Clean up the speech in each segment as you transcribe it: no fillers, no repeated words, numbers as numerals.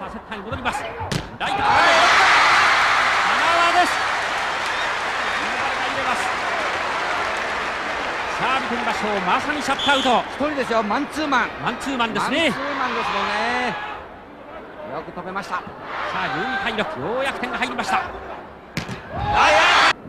さあセッターに戻ります。ライトから花輪です。入れます。さあ見てみましょう。まさにシャットアウト。一人ですよ。マンツーマン。マンツーマンですね。マンツーマンですもんね。よく止めました。さあ12対6、ようやく点が入りました。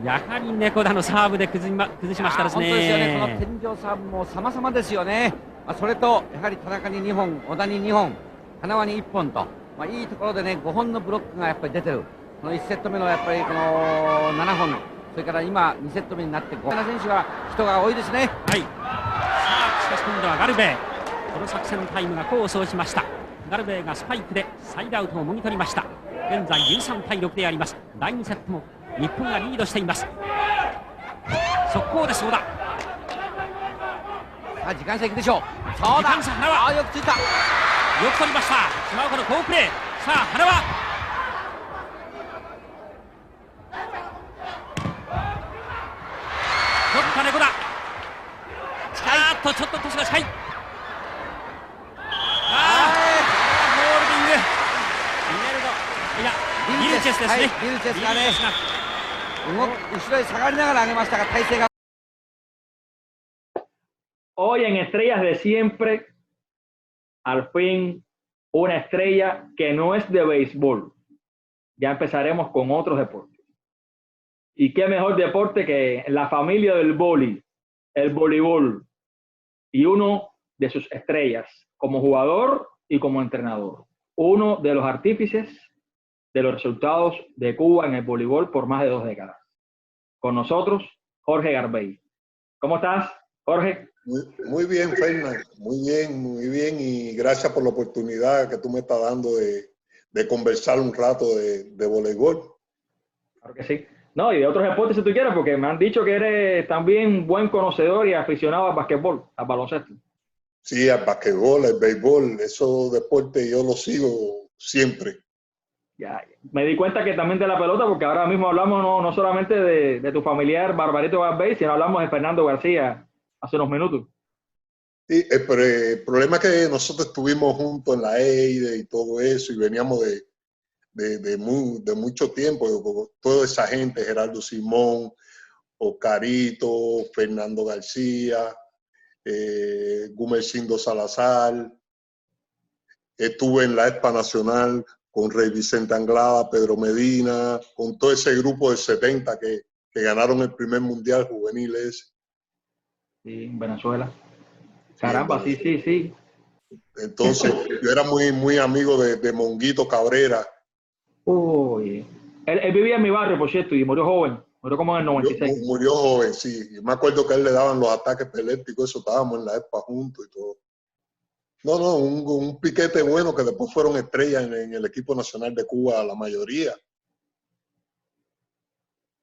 やはり猫田のサーブで崩しましたですね。本当ですよね。この天井サーブも様々ですよね。それとやはり田中に2本、小田に2本、花輪に1本と、いいところでね5本のブロックがやっぱり出てる。この1セット目のやっぱりこの7本、それから今2セット目になって5本選手は人が多いですね。はい。さあしかし今度はガルベイ、この作戦タイムが功を奏しました。ガルベイがスパイクでサイドアウトをもぎ取りました。現在13対6であります。第2セットも日本がリードしています。速攻です。小田。時間差いくでしょう。そうだ。花輪よくついた。よく取りました。島岡の好プレー。さあ花輪。取った猫だ。ちょっとトスが近い。ホールディング。いやビルチェスですね。ビルチェスがね後ろに下がりながら上げましたが体勢が。Hoy en Estrellas de Siempre, al fin, una estrella que no es de béisbol. Ya empezaremos con otros deportes. Y qué mejor deporte que la familia del vóley, el voleibol, y uno de sus estrellas, como jugador y como entrenador. Uno de los artífices de los resultados de Cuba en el voleibol por más de 2 décadas. Con nosotros, Jorge Garbey. ¿Cómo estás, Jorge? Muy bien, Fernán, muy bien, y gracias por la oportunidad que tú me estás dando de conversar un rato de voleibol. Claro que sí. No, y de otros deportes si tú quieres, porque me han dicho que eres también buen conocedor y aficionado al basquetbol, al baloncesto. Sí, al basquetbol, al béisbol, esos deportes yo los sigo siempre. Ya, me di cuenta que también de la pelota, porque ahora mismo hablamos no solamente de tu familiar Barbarito Garbey, sino hablamos de Fernando García hace unos minutos. Sí, pero el problema es que nosotros estuvimos juntos en la EIDE y todo eso, y veníamos de mucho tiempo, toda esa gente, Gerardo Simón, Oscarito, Fernando García, Gumercindo Salazar. Estuve en la ESPA Nacional con Rey Vicente Anglada, Pedro Medina, con todo ese grupo de 70 que ganaron el primer mundial juvenil ese. Sí, en Venezuela. Caramba, sí. Entonces, yo era muy amigo de Monguito Cabrera. Uy. Él vivía en mi barrio, por cierto, y murió joven. Murió como en el 96. Murió joven, sí. Yo me acuerdo que a él le daban los ataques epilépticos, eso, estábamos en la ESPA juntos y todo. No, un piquete bueno que después fueron estrellas en el equipo nacional de Cuba, la mayoría.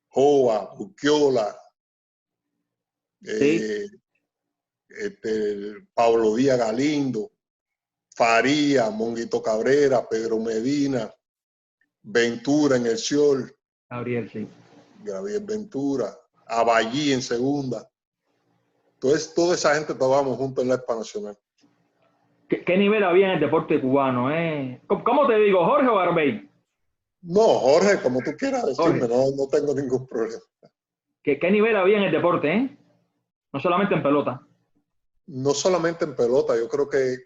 Jova, Urquiola, Sí. Pablo Díaz Galindo, Faría, Monguito Cabrera, Pedro Medina, Ventura en el Siol. Gabriel, sí. Gabriel Ventura, Aballí en segunda. Entonces, toda esa gente estábamos juntos en la ESPA Nacional. ¿Qué nivel había en el deporte cubano? ¿Cómo te digo, Jorge o Garbey? No, Jorge, como tú quieras decirme, no tengo ningún problema. ¿Qué nivel había en el deporte, No solamente en pelota. No solamente en pelota, yo creo que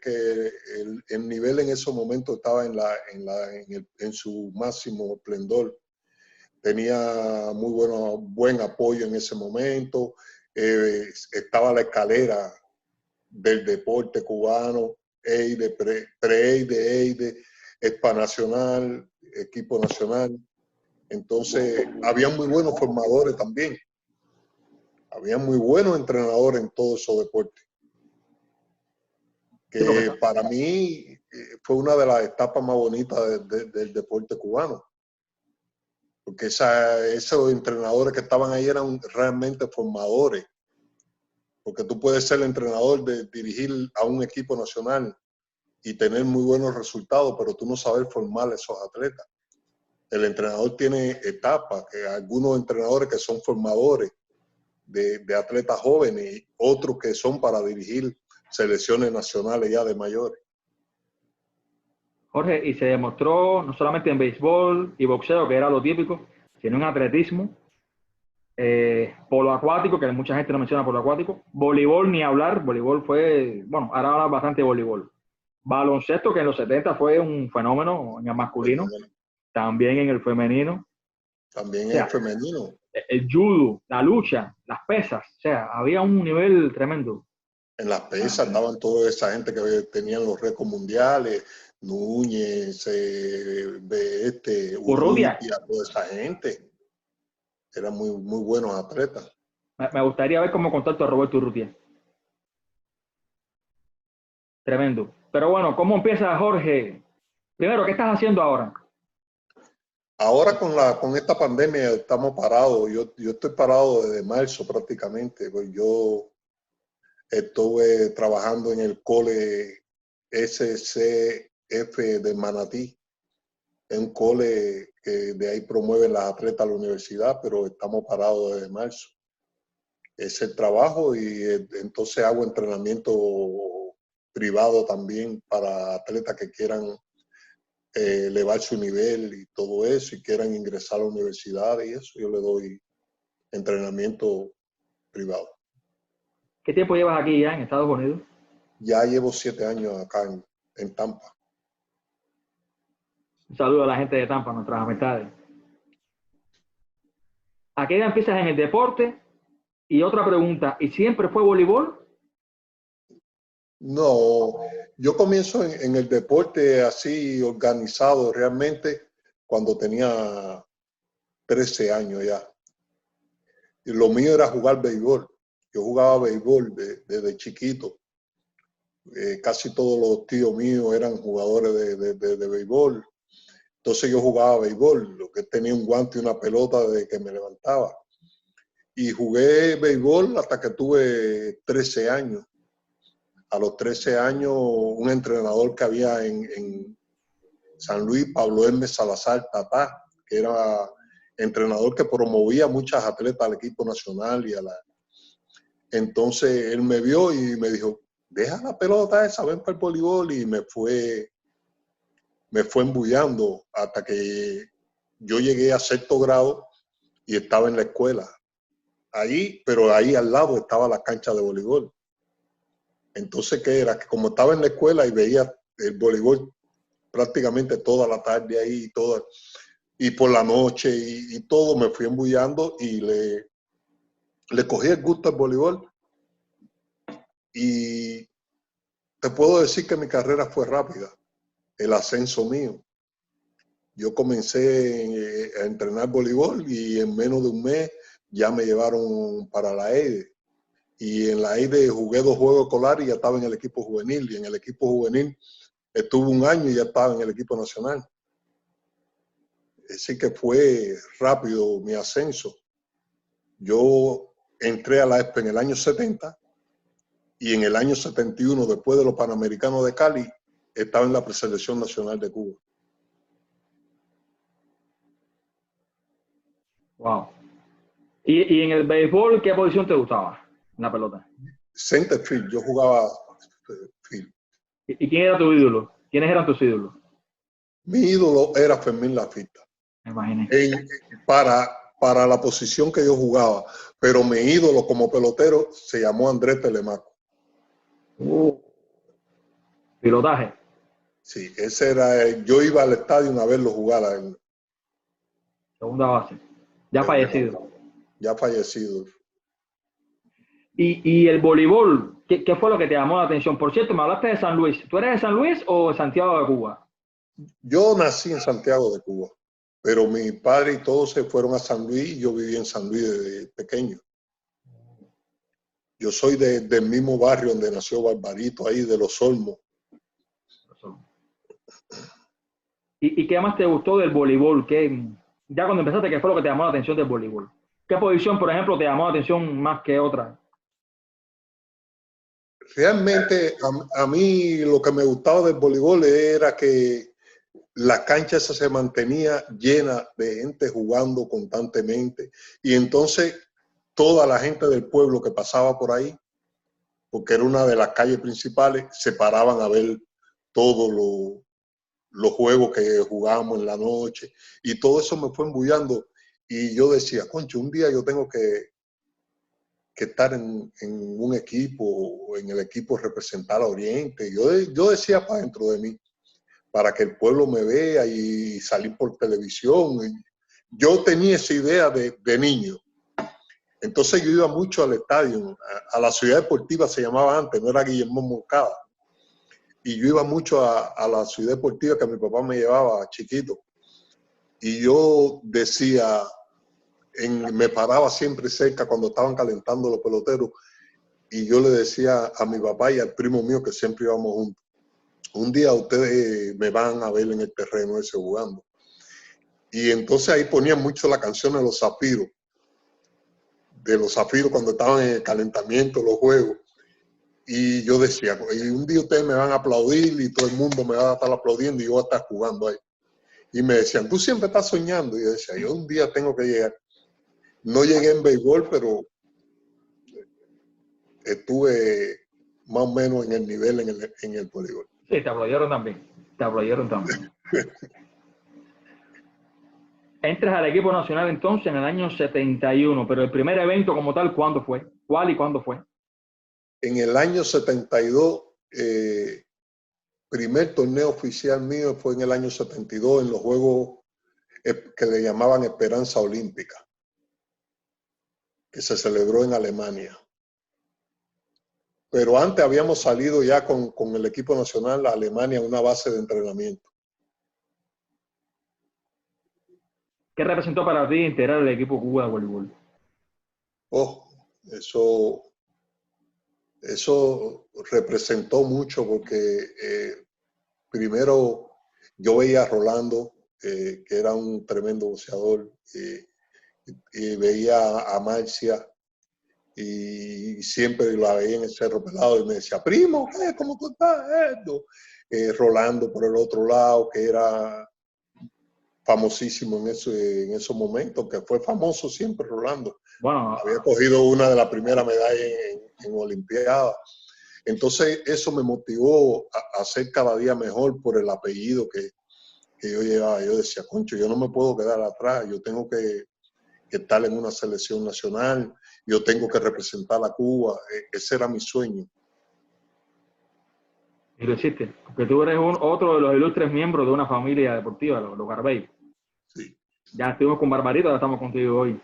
el nivel en esos momentos estaba en su máximo esplendor. Tenía buen apoyo en ese momento. Estaba la escalera del deporte cubano, EIDE, pre-EIDE, EIDE, ESPA Nacional, equipo nacional. Entonces, había muy buenos formadores también. Había muy buenos entrenadores en todos esos deportes. Que para mí fue una de las etapas más bonitas del deporte cubano. Porque esos entrenadores que estaban ahí eran realmente formadores. Porque tú puedes ser el entrenador de dirigir a un equipo nacional y tener muy buenos resultados, pero tú no sabes formar a esos atletas. El entrenador tiene etapas, que algunos entrenadores que son formadores de atletas jóvenes y otros que son para dirigir selecciones nacionales ya de mayores. Jorge, y se demostró no solamente en béisbol y boxeo, que era lo típico, sino en atletismo, polo acuático, que mucha gente no menciona polo acuático, voleibol ni hablar, voleibol fue, bueno, ahora habla bastante de voleibol. Baloncesto, que en los 70 fue un fenómeno en el masculino, también en el femenino. También O sea, en femenino. el judo, la lucha, las pesas, o sea, había un nivel tremendo. En las pesas estaban toda esa gente que tenían los récords mundiales, Núñez, Urrutia. Urrutia, toda esa gente. Eran muy, muy buenos atletas. Me gustaría ver cómo contacto a Roberto Urrutia. Tremendo. Pero bueno, ¿cómo empieza, Jorge? Primero, ¿qué estás haciendo ahora? Ahora con esta pandemia estamos parados. Yo estoy parado desde marzo prácticamente. Pues yo estuve trabajando en el cole SCF de Manatí. Es un cole que de ahí promueven las atletas a la universidad, pero estamos parados desde marzo. Es el trabajo y entonces hago entrenamiento privado también para atletas que quieran elevar su nivel y todo eso y quieran ingresar a la universidad y eso. Yo le doy entrenamiento privado. ¿Qué tiempo llevas aquí ya en Estados Unidos? Ya llevo 7 años acá en Tampa. Un saludo a la gente de Tampa, nuestras amistades. ¿A qué edad empiezas en el deporte? Y otra pregunta, ¿y siempre fue voleibol? No, yo comienzo en el deporte así organizado realmente cuando tenía 13 años ya. Y lo mío era jugar béisbol. Yo jugaba béisbol desde chiquito. Casi todos los tíos míos eran jugadores de béisbol. Entonces yo jugaba béisbol, lo que tenía un guante y una pelota de que me levantaba. Y jugué béisbol hasta que tuve 13 años. A los 13 años, un entrenador que había en San Luis, Pablo Hermes Salazar Tatá, que era entrenador que promovía muchas atletas al equipo nacional y a la... Entonces él me vio y me dijo, deja la pelota esa, ven para el voleibol, y me fue embullando hasta que yo llegué a 6º grado y estaba en la escuela. Ahí, pero ahí al lado estaba la cancha de voleibol. Entonces, ¿qué era? Que como estaba en la escuela y veía el voleibol prácticamente toda la tarde ahí, y por la noche y todo, me fui embullando y le cogí el gusto al voleibol. Y te puedo decir que mi carrera fue rápida, el ascenso mío. Yo comencé a entrenar voleibol y en menos de un mes ya me llevaron para la EIDE. Y en la EIDE jugué 2 juegos escolares y ya estaba en el equipo juvenil. Y en el equipo juvenil estuve un año y ya estaba en el equipo nacional. Así que fue rápido mi ascenso. Yo entré a la ESPE en el año 70 y en el año 71, después de los Panamericanos de Cali, estaba en la preselección nacional de Cuba. Wow. ¿Y en el béisbol qué posición te gustaba en la pelota? Center field, yo jugaba field. ¿Y quién era tu ídolo? ¿Quiénes eran tus ídolos? Mi ídolo era Fermín Lafita. Me imaginé. Para la posición que yo jugaba, pero mi ídolo como pelotero se llamó Andrés Telemaco. Pilotaje. Sí, ese era, yo iba al estadio a verlo jugar a él. Segunda base. Ya fallecido. Ya fallecido. Y el voleibol, ¿qué fue lo que te llamó la atención? Por cierto, me hablaste de San Luis. ¿Tú eres de San Luis o de Santiago de Cuba? Yo nací en Santiago de Cuba, pero mi padre y todos se fueron a San Luis y yo viví en San Luis desde pequeño. Yo soy del mismo barrio donde nació Barbarito, ahí de Los Olmos. ¿Y qué más te gustó del voleibol? Ya cuando empezaste, ¿qué fue lo que te llamó la atención del voleibol? ¿Qué posición, por ejemplo, te llamó la atención más que otra? Realmente a mí lo que me gustaba del voleibol era que la cancha esa se mantenía llena de gente jugando constantemente y entonces toda la gente del pueblo que pasaba por ahí, porque era una de las calles principales, se paraban a ver todo los juegos que jugábamos en la noche, y todo eso me fue embullando. Y yo decía, concho, un día yo tengo que estar en un equipo, o en el equipo representar a Oriente. Yo decía para dentro de mí, para que el pueblo me vea y salir por televisión. Yo tenía esa idea de niño. Entonces yo iba mucho al estadio, a la Ciudad Deportiva se llamaba antes, no era Guillermo Moncada. Y yo iba mucho a la Ciudad Deportiva que mi papá me llevaba chiquito. Y yo decía, me paraba siempre cerca cuando estaban calentando los peloteros, y yo le decía a mi papá y al primo mío que siempre íbamos juntos, un día ustedes me van a ver en el terreno ese jugando. Y entonces ahí ponían mucho la canción de los Zafiros cuando estaban en el calentamiento, los juegos. Y yo decía, y un día ustedes me van a aplaudir y todo el mundo me va a estar aplaudiendo y yo voy a estar jugando ahí. Y me decían, tú siempre estás soñando. Y yo decía, yo un día tengo que llegar. No llegué en béisbol, pero estuve más o menos en el nivel en el voleibol. Sí, te aplaudieron también. Te aplaudieron también. Entras al equipo nacional entonces en el año 71, pero el primer evento como tal, ¿cuándo fue? ¿Cuál y cuándo fue? En el año 72, primer torneo oficial mío fue en el año 72 en los Juegos que le llamaban Esperanza Olímpica, que se celebró en Alemania. Pero antes habíamos salido ya con el equipo nacional a Alemania a una base de entrenamiento. ¿Qué representó para ti integrar el equipo Cuba de voleibol? Oh, eso representó mucho porque primero yo veía a Rolando, que era un tremendo boxeador, y veía a Marcia, y siempre la veía en el Cerro Pelado y me decía, primo, ¿cómo tú estás? Rolando por el otro lado, que era famosísimo en esos momentos, que fue famoso siempre Rolando. Bueno, había cogido una de las primeras medallas en Olimpiadas. Entonces eso me motivó a ser cada día mejor por el apellido que yo llevaba. Yo decía, concho, yo no me puedo quedar atrás, yo tengo que estar en una selección nacional, yo tengo que representar a Cuba. Ese era mi sueño. y lo hiciste, porque tú eres otro de los ilustres miembros de una familia deportiva, los Garbey. Sí. Ya estuvimos con Barbarito, ahora estamos contigo hoy.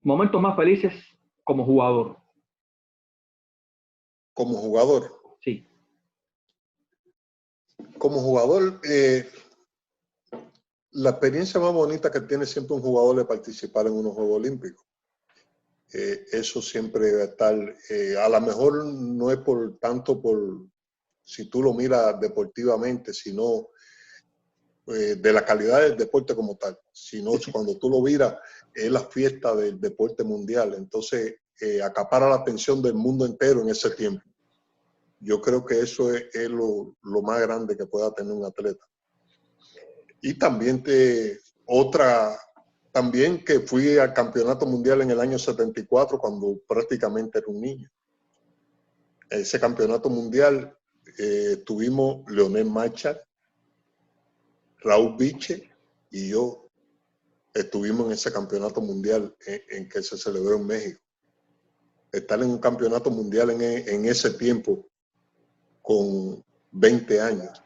Momentos más felices como jugador. Como jugador. Sí. Como jugador, la experiencia más bonita que tiene siempre un jugador es participar en unos Juegos Olímpicos. Eso siempre debe estar, a lo mejor no es tanto por, si tú lo miras deportivamente, sino de la calidad del deporte como tal, sino cuando tú lo miras, es la fiesta del deporte mundial. Entonces, acapara la atención del mundo entero en ese tiempo. Yo creo que eso es lo más grande que pueda tener un atleta. Y también también que fui al campeonato mundial en el año 74 cuando prácticamente era un niño. Ese campeonato mundial tuvimos Leonel Marchal, Raúl Biche y yo estuvimos en ese campeonato mundial en que se celebró en México. Estar en un campeonato mundial en ese tiempo con 20 años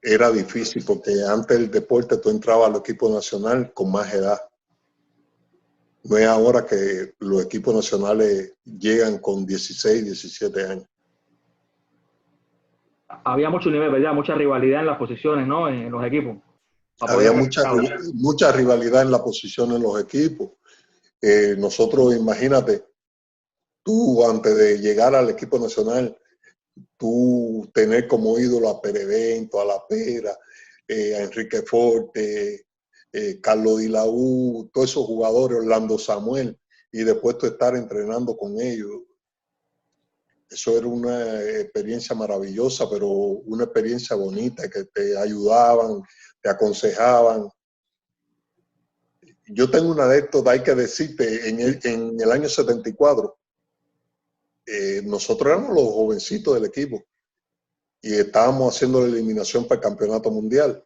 era difícil porque antes del deporte tú entrabas al equipo nacional con más edad. No es ahora que los equipos nacionales llegan con 16, 17 años. Había mucho nivel, ¿verdad? Mucha rivalidad en las posiciones, ¿no? En los equipos. Había mucha rivalidad en la posición en los equipos. Nosotros, imagínate, tú antes de llegar al equipo nacional, tú tener como ídolo a Perevento, a La Pera, a Enrique Forte, Carlos Dilaú, todos esos jugadores, Orlando Samuel, y después tú estar entrenando con ellos. Eso era una experiencia maravillosa, pero una experiencia bonita, que te ayudaban, te aconsejaban. Yo tengo una anécdota, hay que decirte, en el año 74, nosotros éramos los jovencitos del equipo. y estábamos haciendo la eliminación para el campeonato mundial.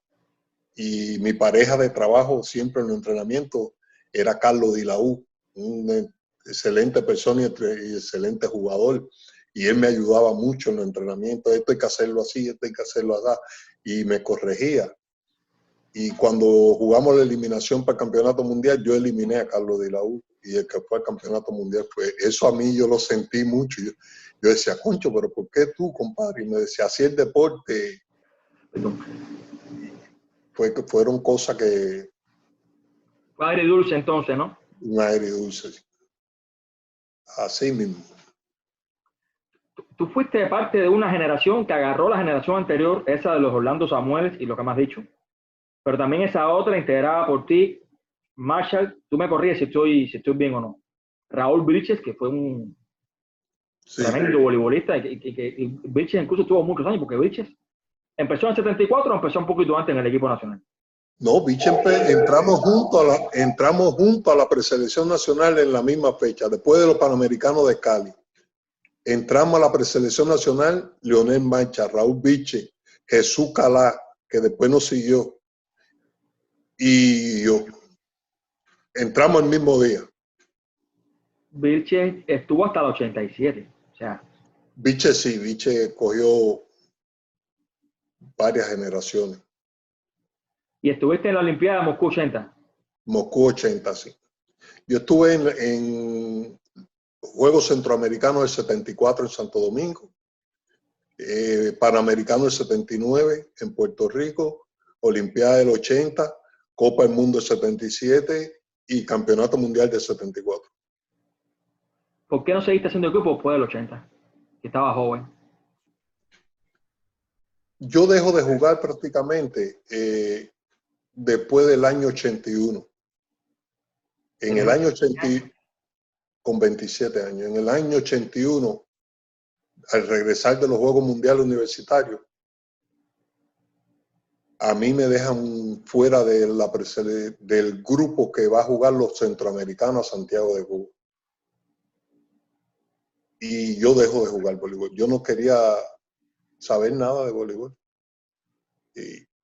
Y mi pareja de trabajo siempre en los entrenamientos era Carlos Dilaú, un excelente persona y excelente jugador. Y él me ayudaba mucho en los entrenamientos. Esto hay que hacerlo así, esto hay que hacerlo así. Y me corregía. Y cuando jugamos la eliminación para el campeonato mundial, yo eliminé a Carlos Dilaú. Y el que fue al campeonato mundial fue. Eso a mí yo lo sentí mucho. Yo decía, concho, pero ¿por qué tú, compadre? Y me decía, así el deporte. Fueron cosas que... Fue agridulce entonces, ¿no? Un agridulce. Así mismo. Tú fuiste parte de una generación que agarró la generación anterior, esa de los Orlando Samuels y lo que me has dicho, pero también esa otra integrada por ti, Marshall, tú me corrías si estoy bien o no. Raúl Bridges, que fue un tremendo voleibolista, y Bridges incluso tuvo muchos años, porque Bridges empezó en el 74 o empezó un poquito antes en el equipo nacional. No, entramos junto a la preselección nacional en la misma fecha, después de los Panamericanos de Cali. Entramos a la preselección nacional, Leonel Mancha, Raúl Biche, Jesús Calá, que después nos siguió, y yo. Entramos el mismo día. Vilches estuvo hasta el 87. O sea. Biche sí, Biche cogió varias generaciones. ¿Y estuviste en la Olimpiada de Moscú 80? Moscú 80, sí. Yo estuve en Juegos Centroamericanos del 74 en Santo Domingo, Panamericano del 79 en Puerto Rico, Olimpiada del 80, Copa del Mundo del 77 y Campeonato Mundial del 74. ¿Por qué no seguiste haciendo equipo después del 80? Que estaba joven. Yo dejo de jugar prácticamente después del año 81. En el año 80, con 27 años, en el año 81, al regresar de los Juegos Mundiales Universitarios, a mí me dejan fuera de del grupo que va a jugar los centroamericanos a Santiago de Cuba. Y yo dejo de jugar voleibol. Yo no quería saber nada de voleibol.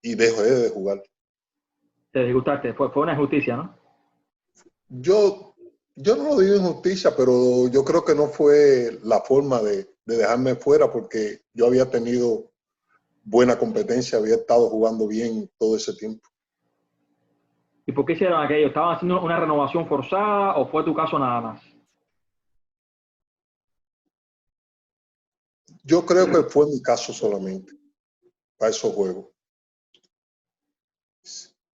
Y dejé de jugar. Te disgustaste, fue una injusticia, ¿no? Yo no lo digo injusticia, pero yo creo que no fue la forma de dejarme fuera, porque yo había tenido buena competencia, había estado jugando bien todo ese tiempo. ¿Y por qué hicieron aquello? ¿Estaban haciendo una renovación forzada o fue tu caso nada más? Yo creo que fue mi caso solamente, para esos juegos.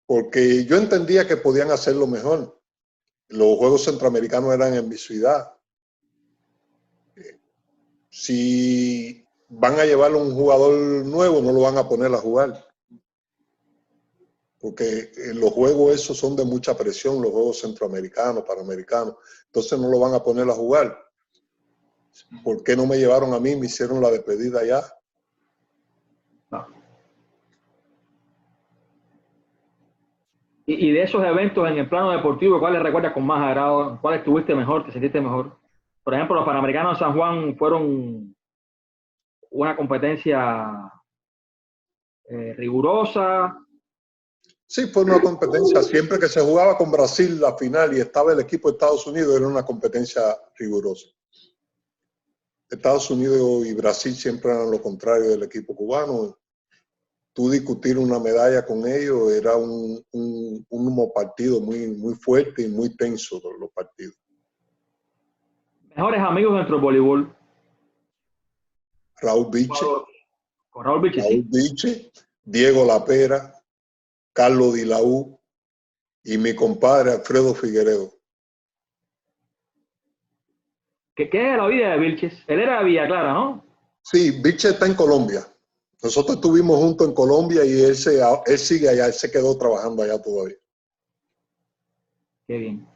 Porque yo entendía que podían hacerlo mejor. Los Juegos Centroamericanos eran en mi ciudad. Si van a llevar a un jugador nuevo, no lo van a poner a jugar. Porque los juegos esos son de mucha presión, los Juegos Centroamericanos, Panamericanos. Entonces no lo van a poner a jugar. ¿Por qué no me llevaron a mí? Me hicieron la despedida allá. No. Y de esos eventos en el plano deportivo, ¿cuáles recuerdas con más agrado? ¿Cuáles estuviste mejor? ¿Te sentiste mejor? Por ejemplo, los Panamericanos de San Juan fueron una competencia rigurosa. Sí, fue una competencia. Siempre que se jugaba con Brasil la final y estaba el equipo de Estados Unidos, era una competencia rigurosa. Estados Unidos y Brasil siempre eran lo contrario del equipo cubano. Tú discutir una medalla con ellos era un partido muy fuerte y muy tenso, los partidos. Mejores amigos dentro del voleibol. Raúl Biche. Con Raúl Biche, sí. Biche, Diego Lapera, Carlos Dilaú y mi compadre Alfredo Figueredo. ¿Qué es la vida de Vilches? Él era de Villa Clara, ¿no? Sí, Vilches está en Colombia. Nosotros estuvimos juntos en Colombia y él sigue allá, él se quedó trabajando allá todavía. Qué bien.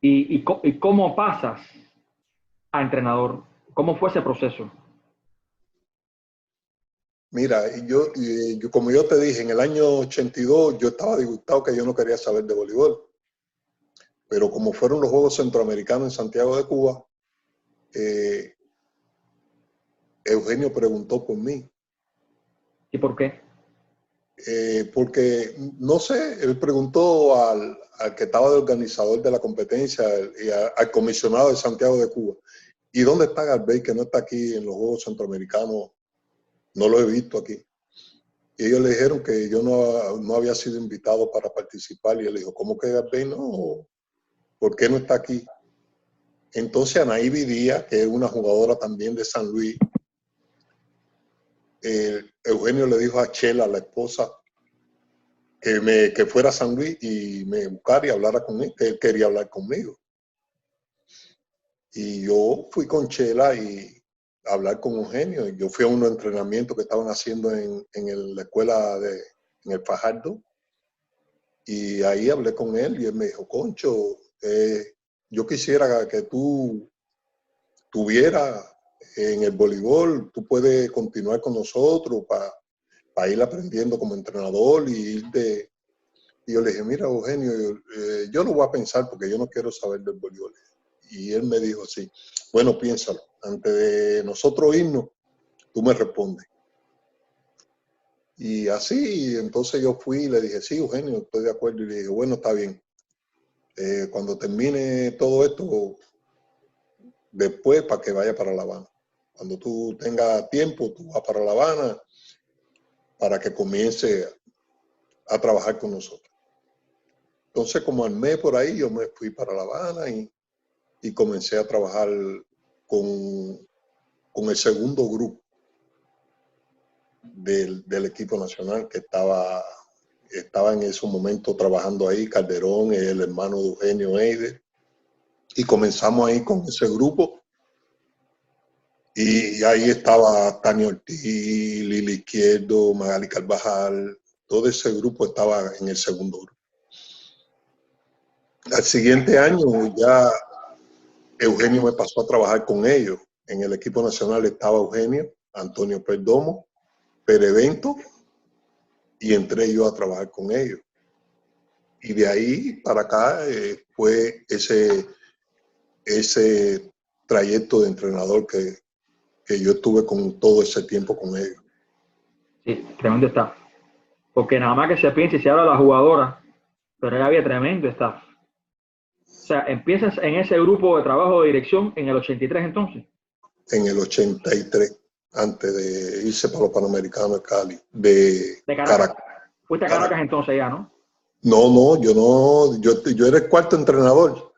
¿Y cómo pasas a entrenador? ¿Cómo fue ese proceso? Mira, yo, como yo te dije, en el año 82 yo estaba disgustado, que yo no quería saber de voleibol. Pero como fueron los Juegos Centroamericanos en Santiago de Cuba, Eugenio preguntó por mí. ¿Y por qué? Porque, no sé, él preguntó al que estaba de organizador de la competencia y al comisionado de Santiago de Cuba, ¿y dónde está Garvey, que no está aquí en los Juegos Centroamericanos? No lo he visto aquí. Y ellos le dijeron que yo no había sido invitado para participar. Y él dijo, ¿cómo que Garvey no? ¿Por qué no está aquí? Entonces Anaíbi Díaz, que es una jugadora también de San Luis, Eugenio le dijo a Chela, la esposa, que fuera a San Luis y me buscara y hablara conmigo, que él quería hablar conmigo. Y yo fui con Chela y a hablar con Eugenio. Yo fui a unos entrenamientos que estaban haciendo en la escuela en el Fajardo. Y ahí hablé con él y él me dijo, Concho, yo quisiera que tú tuvieras en el voleibol, tú puedes continuar con nosotros para ir aprendiendo como entrenador y ir de... Y yo le dije, mira, Eugenio, yo lo voy a pensar porque yo no quiero saber del voleibol. Y él me dijo así, bueno, piénsalo, antes de nosotros irnos, tú me respondes. Y así, entonces yo fui y le dije, sí, Eugenio, estoy de acuerdo. Y le dije, bueno, está bien. Cuando termine todo esto, después para que vaya para La Habana. Cuando tú tengas tiempo, tú vas para La Habana para que comience a trabajar con nosotros. Entonces, como al mes por ahí, yo me fui para La Habana y comencé a trabajar con el segundo grupo del equipo nacional que estaba en ese momento trabajando ahí, Calderón, el hermano de Eugenio Eider, y comenzamos ahí con ese grupo. Y ahí estaba Tania Ortiz, Lili Izquierdo, Magali Carvajal, todo ese grupo estaba en el segundo grupo. Al siguiente año ya Eugenio me pasó a trabajar con ellos. En el equipo nacional estaba Eugenio, Antonio Perdomo, Perevento, y entré yo a trabajar con ellos. Y de ahí para acá fue ese trayecto de entrenador que yo estuve con todo ese tiempo con ellos. Sí, tremendo staff. Porque nada más que se piensa y se habla de la jugadora, pero ya había tremendo staff. O sea, empiezas en ese grupo de trabajo de dirección en el 83 entonces. En el 83, antes de irse para los Panamericanos de Cali, de Caracas. Fuiste a Caracas entonces ya, ¿no? No, yo era el cuarto entrenador.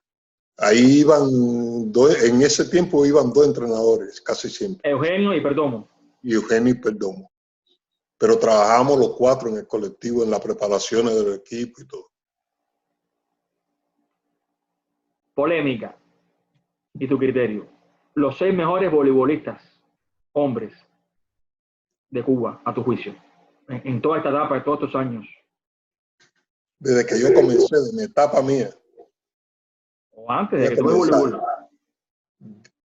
Ahí iban dos, en ese tiempo iban dos entrenadores, casi siempre. Eugenio y Perdomo. Y Eugenio y Perdomo. Pero trabajamos los cuatro en el colectivo, en las preparaciones del equipo y todo. Polémica. Y tu criterio. Los 6 mejores voleibolistas, hombres, de Cuba, a tu juicio. En toda esta etapa, de todos estos años. Desde que yo comencé, de mi etapa mía. O antes de que tuve voleibol.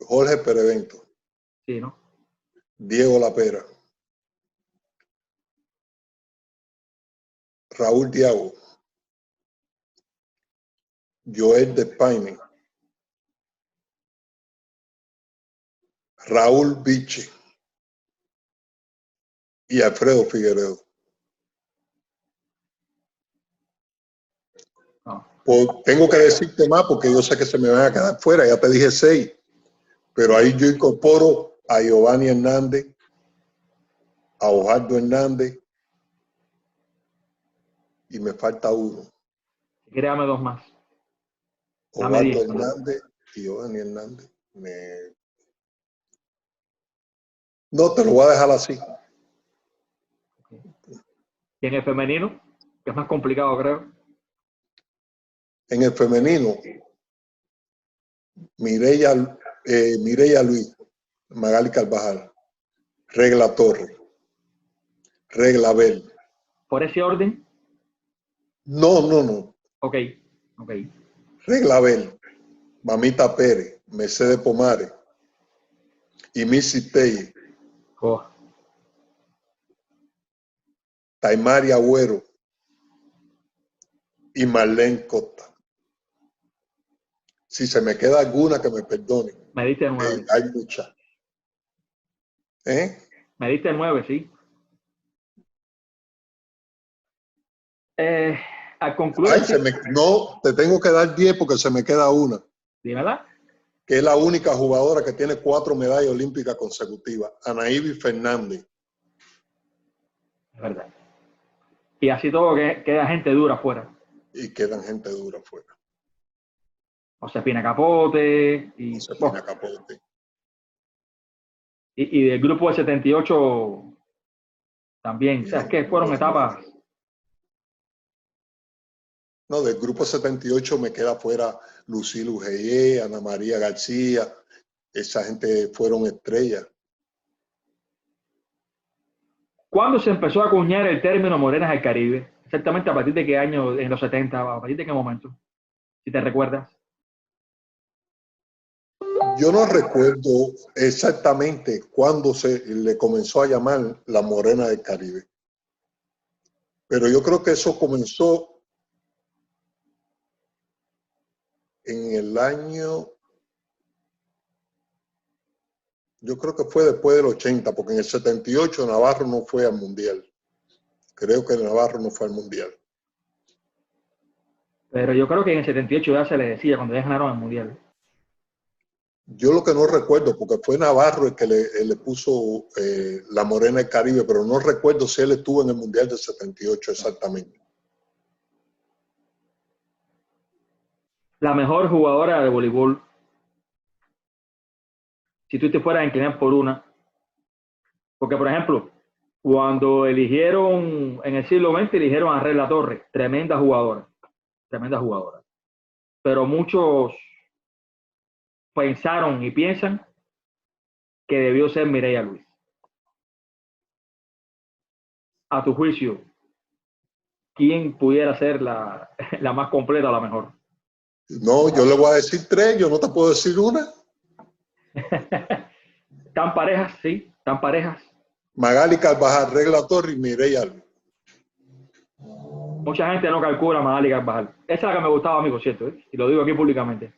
Jorge Perevento. Sí, ¿no? Diego Lapera. Raúl Diago. Joel Despaine. Raúl Biche y Alfredo Figueredo. No. Pues tengo que decirte más porque yo sé que se me van a quedar fuera, ya te dije 6, pero ahí yo incorporo a Giovanni Hernández, a Ojaldo Hernández y me falta uno. Créame 2 más. Ojaldo Hernández y Giovanni Hernández. No, te lo voy a dejar así. Y en el femenino, que es más complicado, creo. En el femenino, Mireya Luis, Magali Carvajal, Regla Torres, Regla Bell. ¿Por ese orden? No. Ok. Regla Bell, Mamita Pérez, Mercedes Pomares y Missy Telle. Oh. Taimari Agüero y Marlene Costa. Si se me queda alguna, que me perdone. Me diste 9. Hay muchas. Me diste 9, sí. Al concluir, Ay, no, te tengo que dar 10 porque se me queda una, ¿verdad? que es la única jugadora que tiene 4 medallas olímpicas consecutivas, Anaíbi Fernández. Es verdad. Y así todo queda gente dura afuera. Y quedan gente dura afuera. Josefina Capote Josefina Capote. Y del grupo de 78 también. O sea, es que fueron etapas. No, del grupo 78 me queda fuera Lucille Ugeye, Ana María García. Esa gente fueron estrellas. ¿Cuándo se empezó a acuñar el término Morenas del Caribe? Exactamente a partir de qué año, en los 70, a partir de qué momento, si te recuerdas. Yo no recuerdo exactamente cuándo se le comenzó a llamar la Morena del Caribe, pero yo creo que eso comenzó en el año, yo creo que fue después del 80, porque en el 78 Navarro no fue al Mundial. Creo que Navarro no fue al Mundial. Pero yo creo que en el 78 ya se le decía, cuando ya ganaron el Mundial. Yo lo que no recuerdo, porque fue Navarro el que le puso la Morena del Caribe, pero no recuerdo si él estuvo en el Mundial del 78 exactamente. La mejor jugadora de voleibol, si tú te fueras a inclinar por una, porque por ejemplo, cuando eligieron, en el siglo XX, eligieron a Rey La Torre, tremenda jugadora, pero muchos pensaron y piensan que debió ser Mireya Luis. A tu juicio, ¿quién pudiera ser la más completa, la mejor? No, yo le voy a decir 3, yo no te puedo decir una. ¿Tan parejas? Sí, tan parejas. Magali Carvajal, Rey La Torre y Mireya Luis. Mucha gente no calcula a Magali Carvajal. Esa es la que me gustaba a mí, por cierto, ¿eh? Y lo digo aquí públicamente.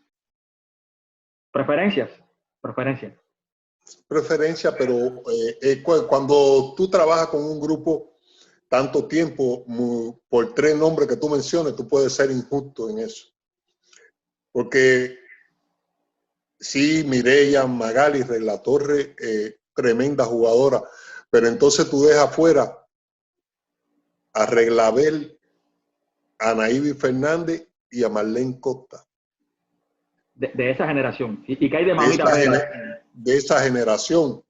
¿Preferencias? Preferencia, pero cuando tú trabajas con un grupo tanto tiempo, por 3 nombres que tú menciones, tú puedes ser injusto en eso. Porque sí, Mireya, Magali, Rey La Torre, tremenda jugadora, pero entonces tú dejas fuera a Reglabel, a Anaíbi Fernández y a Marlene Costa. De esa generación. ¿Y qué hay de mamita? De esa generación.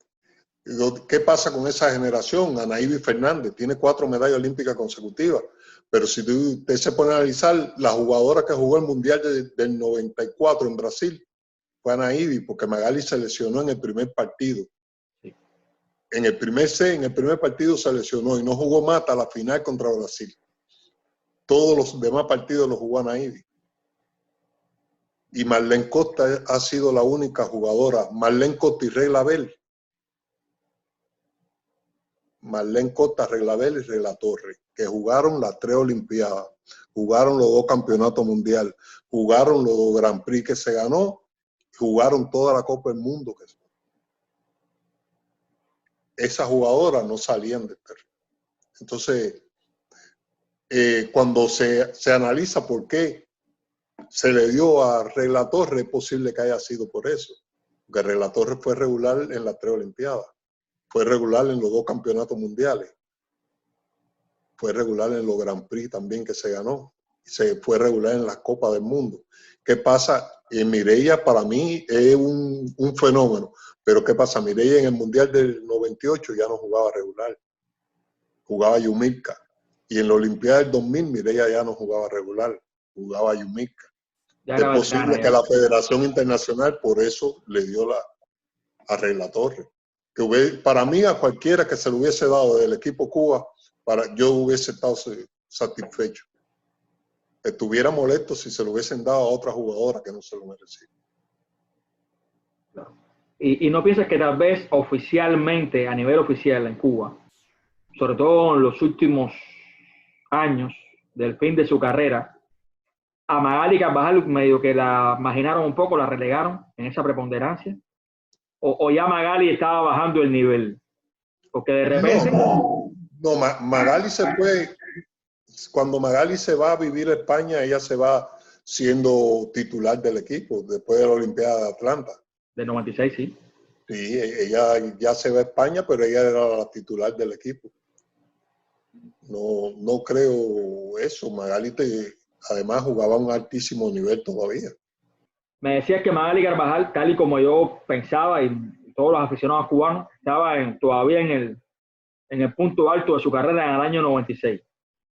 ¿Qué pasa con esa generación? Anaíbi Fernández tiene 4 medallas olímpicas consecutivas, pero si usted se pone a analizar, la jugadora que jugó el Mundial del 94 en Brasil fue Anaíbi, porque Magali se lesionó en el primer partido. Sí. En el primer partido se lesionó y no jugó más hasta la final contra Brasil. Todos los demás partidos los jugó Anaíbi. Y Marlene Costa ha sido la única jugadora. Marlene Costa y Reglabel. Marlene Costa, Reglabel y Rey La Torre, que jugaron las 3 Olimpiadas, jugaron los 2 campeonatos mundiales, jugaron los 2 Grand Prix que se ganó, jugaron toda la Copa del Mundo. Esas jugadoras no salían del terreno. Entonces, cuando se analiza por qué se le dio a Rey La Torre, es posible que haya sido por eso. Porque Rey La Torre fue regular en las 3 Olimpiadas, fue regular en los 2 campeonatos mundiales, fue regular en los Grand Prix también que se ganó, y se fue regular en las Copas del Mundo. ¿Qué pasa? Mireya para mí es un fenómeno, pero ¿qué pasa? Mireya en el Mundial del 98 ya no jugaba regular, jugaba Yumilka. Y en la Olimpiada del 2000 Mireya ya no jugaba regular, jugaba Yumilka. Es posible que la Federación Internacional por eso le dio a Rey La Torre. Para mí, a cualquiera que se lo hubiese dado del equipo Cuba, yo hubiese estado satisfecho. Estuviera molesto si se lo hubiesen dado a otra jugadora que no se lo merecía. ¿Y no piensas que tal vez oficialmente, a nivel oficial en Cuba, sobre todo en los últimos años del fin de su carrera, a Magali Carvajal medio que la marginaron un poco, la relegaron en esa preponderancia? ¿O ya Magali estaba bajando el nivel? Porque de repente... No, Magali se cuando Magali se va a vivir a España, ella se va siendo titular del equipo después de la Olimpiada de Atlanta. Del 96, sí. Sí, ella ya se va a España, pero ella era la titular del equipo. No creo eso. Magali además jugaba a un altísimo nivel todavía. Me decías que Magali Carvajal, tal y como yo pensaba y todos los aficionados cubanos, estaba todavía en el punto alto de su carrera en el año 96.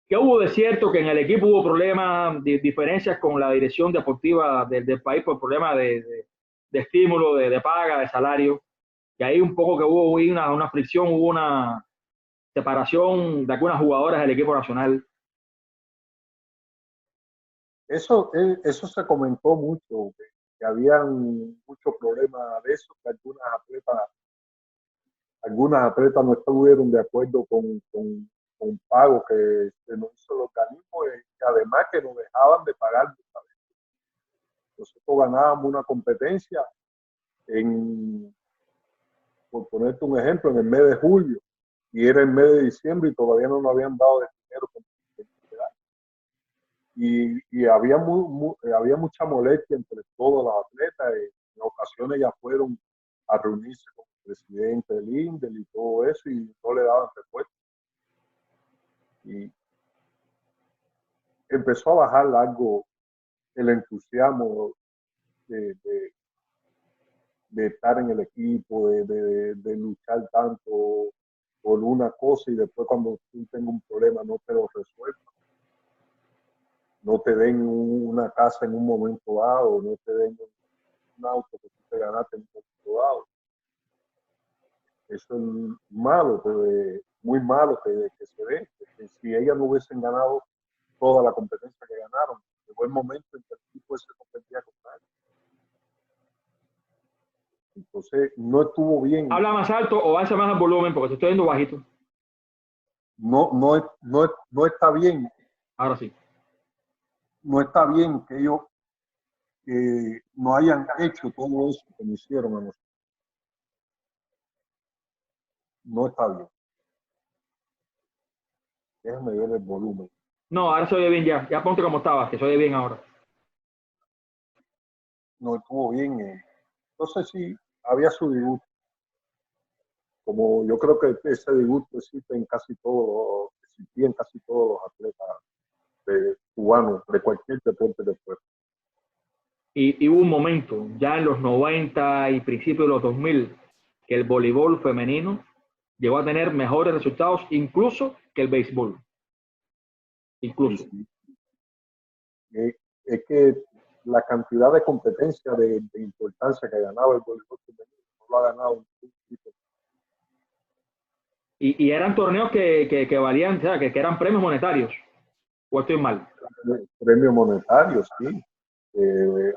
¿Qué hubo de cierto? Que en el equipo hubo problemas, diferencias con la dirección deportiva del país por problemas de estímulo, de paga, de salario. Y ahí un poco que hubo una fricción, hubo una separación de algunas jugadoras del equipo nacional. Eso se comentó mucho, que habían muchos problemas de eso, que algunas atletas no estuvieron de acuerdo con pago que nos hizo el organismo, y además que nos dejaban de pagar. Nosotros ganábamos una competencia por ponerte un ejemplo, en el mes de julio, y era el mes de diciembre y todavía no nos habían dado el dinero. Y había mucha molestia entre todos los atletas. En ocasiones ya fueron a reunirse con el presidente del INDEL y todo eso, y no le daban respuesta. Y empezó a bajar algo el entusiasmo de estar en el equipo, de luchar tanto por una cosa, y después cuando tú tengas un problema no te lo resuelvan. No te den una casa en un momento dado, no te den un auto que tú te ganaste en un momento dado. Eso es malo, muy malo que se ve. Que si ellas no hubiesen ganado toda la competencia que ganaron, llegó el momento en que el equipo se competía con nadie. Entonces, no estuvo bien. ¿Habla más alto o hace más al volumen? Porque te estoy viendo bajito. No está bien. Ahora sí. No está bien que ellos no hayan hecho todo eso que nos hicieron a nosotros. No está bien. Déjame ver el volumen. No, ahora se oye bien ya. Ya ponte como estabas, que se oye bien ahora. No estuvo bien. Entonces sí, había su disgusto. Como yo creo que ese disgusto existía en casi todos los atletas cubanos de cualquier deporte de fuerza. Y hubo un momento, ya en los 90 y principios de los 2000, que el voleibol femenino llegó a tener mejores resultados incluso que el béisbol. Incluso. Es que la cantidad de competencia, de importancia que ganaba el voleibol femenino, no lo ha ganado un tipo. Y eran torneos que valían, o sea, que eran premios monetarios. ¿O estoy mal? Premios monetarios, sí.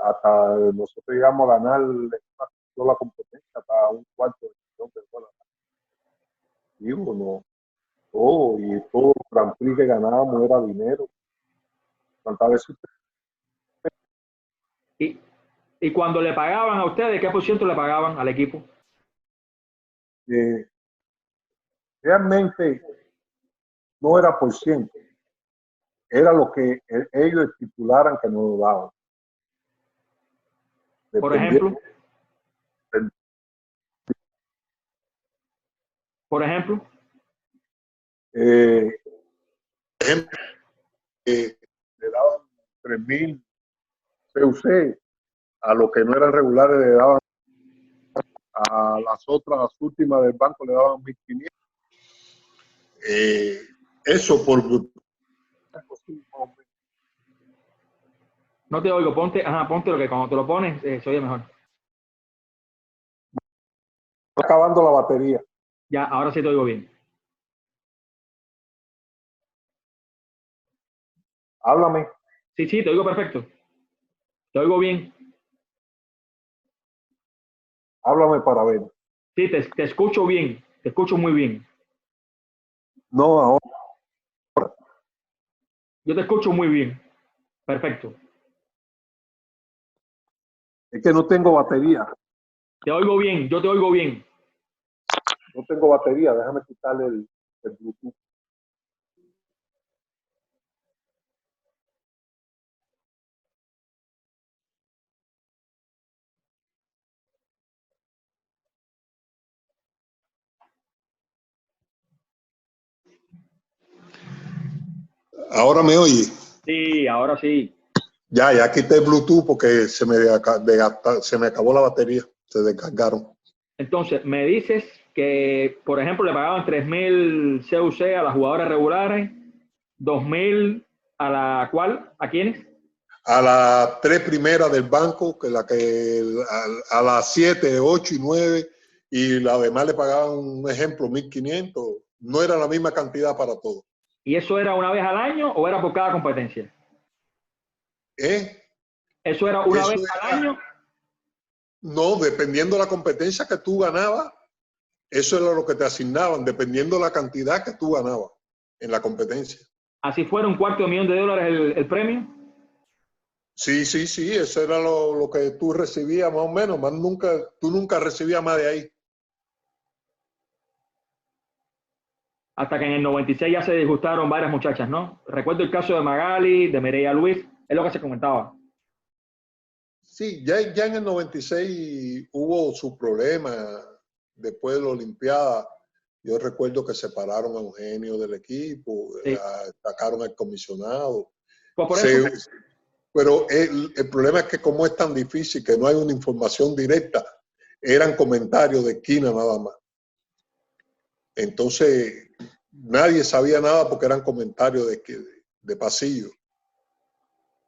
Hasta nosotros llegamos a ganar una sola competencia hasta un cuarto de millón de dólares. Digo, no. Todo, y todo el Grand Prix que ganábamos era dinero. ¿Cuántas veces? Y cuando le pagaban a ustedes, ¿qué por ciento le pagaban al equipo? Realmente no era por ciento. Era lo que ellos estipularan que nos daban. Por ejemplo. Por ejemplo. Le daban 3.000 CUC, a los que no eran regulares le daban, a las últimas del banco le daban 1.500. Eso por... No te oigo, ponte lo que cuando te lo pones se oye mejor. Está acabando la batería. Ya, ahora sí te oigo bien. Háblame. Sí, te oigo perfecto. Te oigo bien. Háblame para ver. Sí, te escucho bien. Te escucho muy bien. No, ahora. Yo te escucho muy bien. Perfecto. Es que no tengo batería. Te oigo bien, yo te oigo bien. No tengo batería, déjame quitarle el Bluetooth. Ahora me oye. Sí, ahora sí. Ya quité el Bluetooth porque se me acabó la batería. Se descargaron. Entonces, me dices que, por ejemplo, le pagaban 3.000 CUC a las jugadoras regulares, 2.000 a la cual, ¿a quiénes? A las 3 primeras del banco, a las 7, 8 y 9, y las demás le pagaban, un ejemplo, 1.500. No era la misma cantidad para todos. ¿Y eso era una vez al año o era por cada competencia? ¿Eh? ¿Eso era una Eso vez al era, año? no, dependiendo de la competencia que tú ganabas, eso era lo que te asignaban, dependiendo de la cantidad que tú ganabas en la competencia. Así fuera $250,000 el premio. Sí, eso era lo que tú recibías más o menos, tú nunca recibías más de ahí. Hasta que en el 96 ya se disgustaron varias muchachas, ¿no? Recuerdo el caso de Magali, de Mireia Luis, es lo que se comentaba. Sí, ya en el 96 hubo su problema después de la Olimpiada. Yo recuerdo que separaron a Eugenio del equipo, Sí. sacaron al comisionado. Pues por eso, Pero el problema es que como es tan difícil que no hay una información directa, eran comentarios de esquina nada más. Entonces, nadie sabía nada porque eran comentarios de pasillo.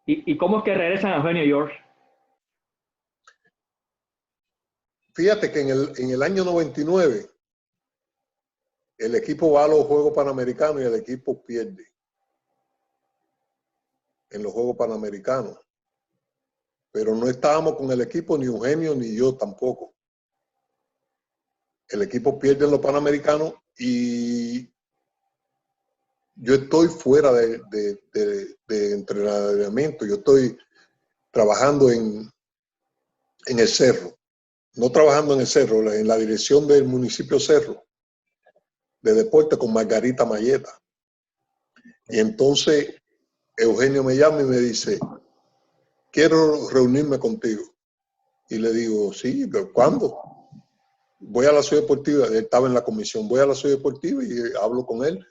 ¿y cómo es que regresan a Eugenio George? Fíjate que en el año 99, el equipo va a los Juegos Panamericanos y el equipo pierde en los Juegos Panamericanos. Pero no estábamos con el equipo, ni Eugenio ni yo tampoco. El equipo pierde en los Panamericanos y yo estoy fuera de entrenamiento. Yo estoy trabajando en el Cerro. No trabajando en el Cerro, en la dirección del municipio Cerro de deporte con Margarita Mayeta. Y entonces Eugenio me llama y me dice, quiero reunirme contigo. Y le digo, sí, pero ¿cuándo? Voy a la Ciudad Deportiva, él estaba en la comisión, voy a la Ciudad Deportiva y hablo con él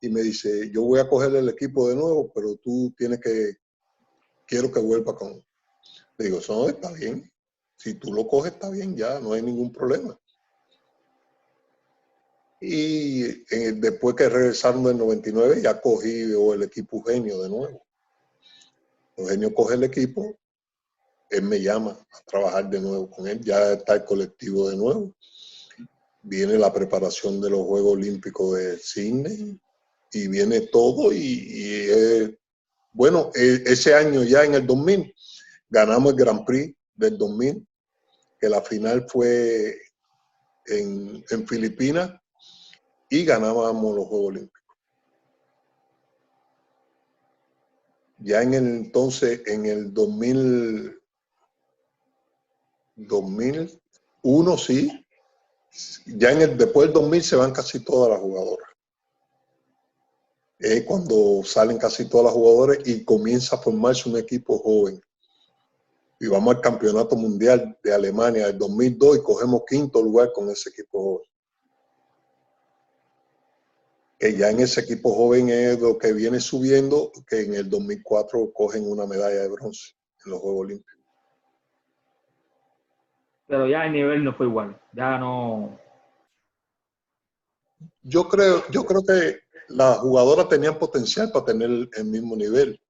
y me dice, yo voy a coger el equipo de nuevo, pero tú quiero que vuelva con. Le digo, no, está bien. Si tú lo coges, está bien, ya, no hay ningún problema. Y después que regresaron del 99, ya cogí el equipo Eugenio de nuevo. Eugenio coge el equipo, él me llama a trabajar de nuevo con él, ya está el colectivo de nuevo. Viene la preparación de los Juegos Olímpicos de Sydney y viene todo bueno, ese año ya en el 2000 ganamos el Grand Prix del 2000, que la final fue en Filipinas y ganábamos los Juegos Olímpicos. Ya en el entonces, en el 2001, sí, ya después del 2000 se van casi todas las jugadoras. Es cuando salen casi todas las jugadoras y comienza a formarse un equipo joven. Y vamos al Campeonato Mundial de Alemania del 2002 y cogemos quinto lugar con ese equipo joven. Que ya en ese equipo joven es lo que viene subiendo, que en el 2004 cogen una medalla de bronce en los Juegos Olímpicos. Pero ya el nivel no fue igual, ya no. Yo creo que las jugadoras tenían potencial para tener el mismo nivel.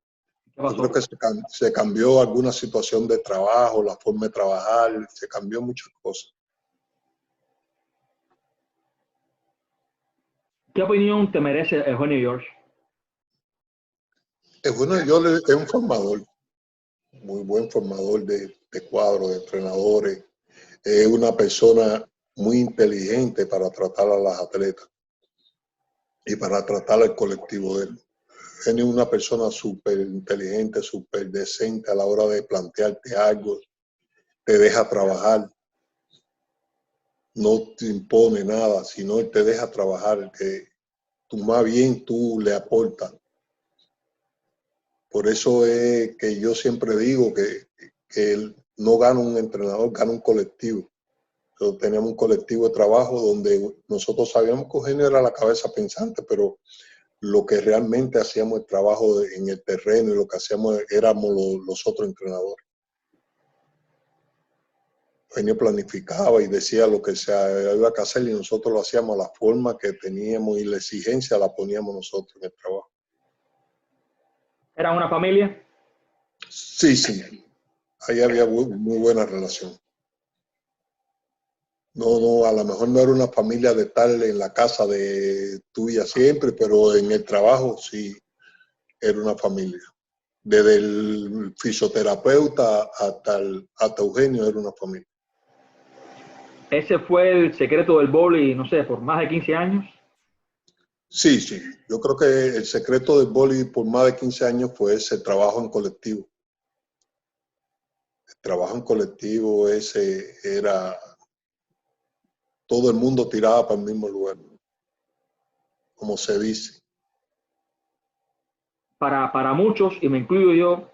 Yo creo que se cambió alguna situación de trabajo, la forma de trabajar, se cambió muchas cosas. ¿Qué opinión te merece Eugenio George? Eugenio George es un formador, muy buen formador de cuadros, de entrenadores. Es una persona muy inteligente para tratar a las atletas y para tratar al colectivo de él. Eugenio es una persona súper inteligente, súper decente a la hora de plantearte algo, te deja trabajar, no te impone nada, sino él te deja trabajar, que tú más bien tú le aportas. Por eso es que yo siempre digo que él no gana un entrenador, gana un colectivo. Nosotros teníamos un colectivo de trabajo donde nosotros sabíamos que Eugenio era la cabeza pensante, pero lo que realmente hacíamos el trabajo en el terreno y lo que hacíamos éramos los otros entrenadores. Eugenio planificaba y decía lo que se había que hacer y nosotros lo hacíamos a la forma que teníamos y la exigencia la poníamos nosotros en el trabajo. ¿Era una familia? Sí, sí. Ahí había muy buena relación. No, a lo mejor no era una familia de tal en la casa de tuya siempre, pero en el trabajo sí era una familia. Desde el fisioterapeuta hasta Eugenio era una familia. ¿Ese fue el secreto del vóley, no sé, por más de 15 años? Sí, sí. Yo creo que el secreto del vóley por más de 15 años fue ese trabajo en colectivo. El trabajo en colectivo ese era... Todo el mundo tiraba para el mismo lugar, como se dice. Para muchos, y me incluyo yo,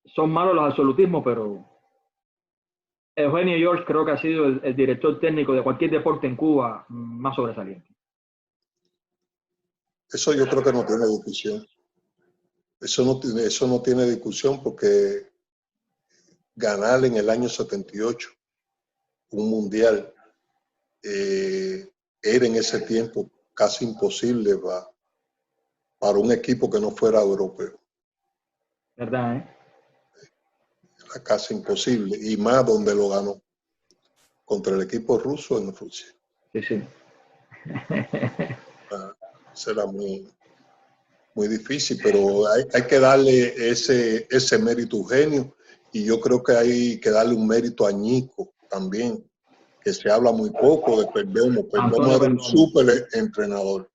son malos los absolutismos, pero Eugenio George creo que ha sido el director técnico de cualquier deporte en Cuba más sobresaliente. Eso yo creo que no tiene discusión. Eso no tiene discusión porque ganar en el año 78 un mundial era en ese tiempo casi imposible para un equipo que no fuera europeo. ¿Verdad, Era casi imposible, y más donde lo ganó, contra el equipo ruso en Rusia. Sí, sí. Será muy difícil, pero hay que darle ese mérito a Eugenio, y yo creo que hay que darle un mérito a Ñico también, que se habla muy poco de Perdomo. Perdomo era un súper entrenador.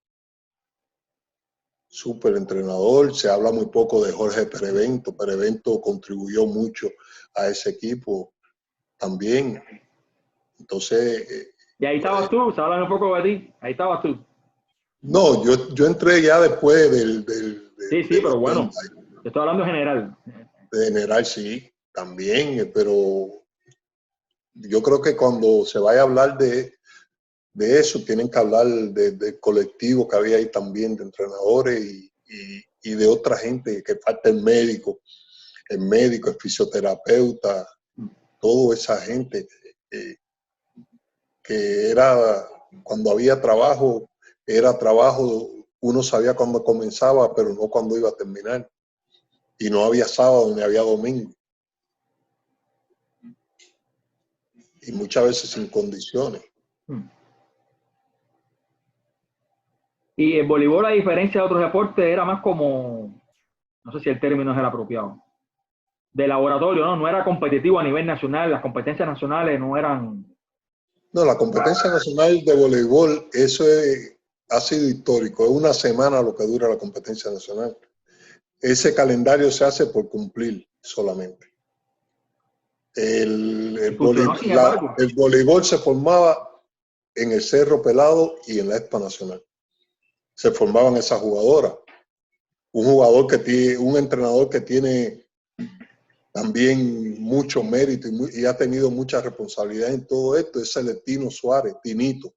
Súper entrenador, se habla muy poco de Jorge Perevento. Perevento contribuyó mucho a ese equipo también. Entonces... y ahí estabas tú, se habla un poco de ti, ahí estabas tú. No, yo entré ya después sí, pero bueno, te estoy hablando en general. De general, sí, también, pero yo creo que cuando se vaya a hablar de eso, tienen que hablar del colectivo que había ahí también, de entrenadores y de otra gente, que falta el médico, el fisioterapeuta, toda esa gente que era, cuando había trabajo, era trabajo, uno sabía cuándo comenzaba, pero no cuándo iba a terminar. Y no había sábado ni había domingo. Y muchas veces sin condiciones. Y el voleibol, a diferencia de otros deportes, era más como, no sé si el término es el apropiado, de laboratorio, ¿no? No era competitivo a nivel nacional, las competencias nacionales no eran... No, la competencia nacional de voleibol, eso ha sido histórico. Es una semana lo que dura la competencia nacional. Ese calendario se hace por cumplir solamente. El voleibol se formaba en el Cerro Pelado y en la Expa Nacional. Se formaban esas jugadoras. Un entrenador que tiene también mucho mérito y ha tenido mucha responsabilidad en todo esto es Celestino Suárez, Tinito,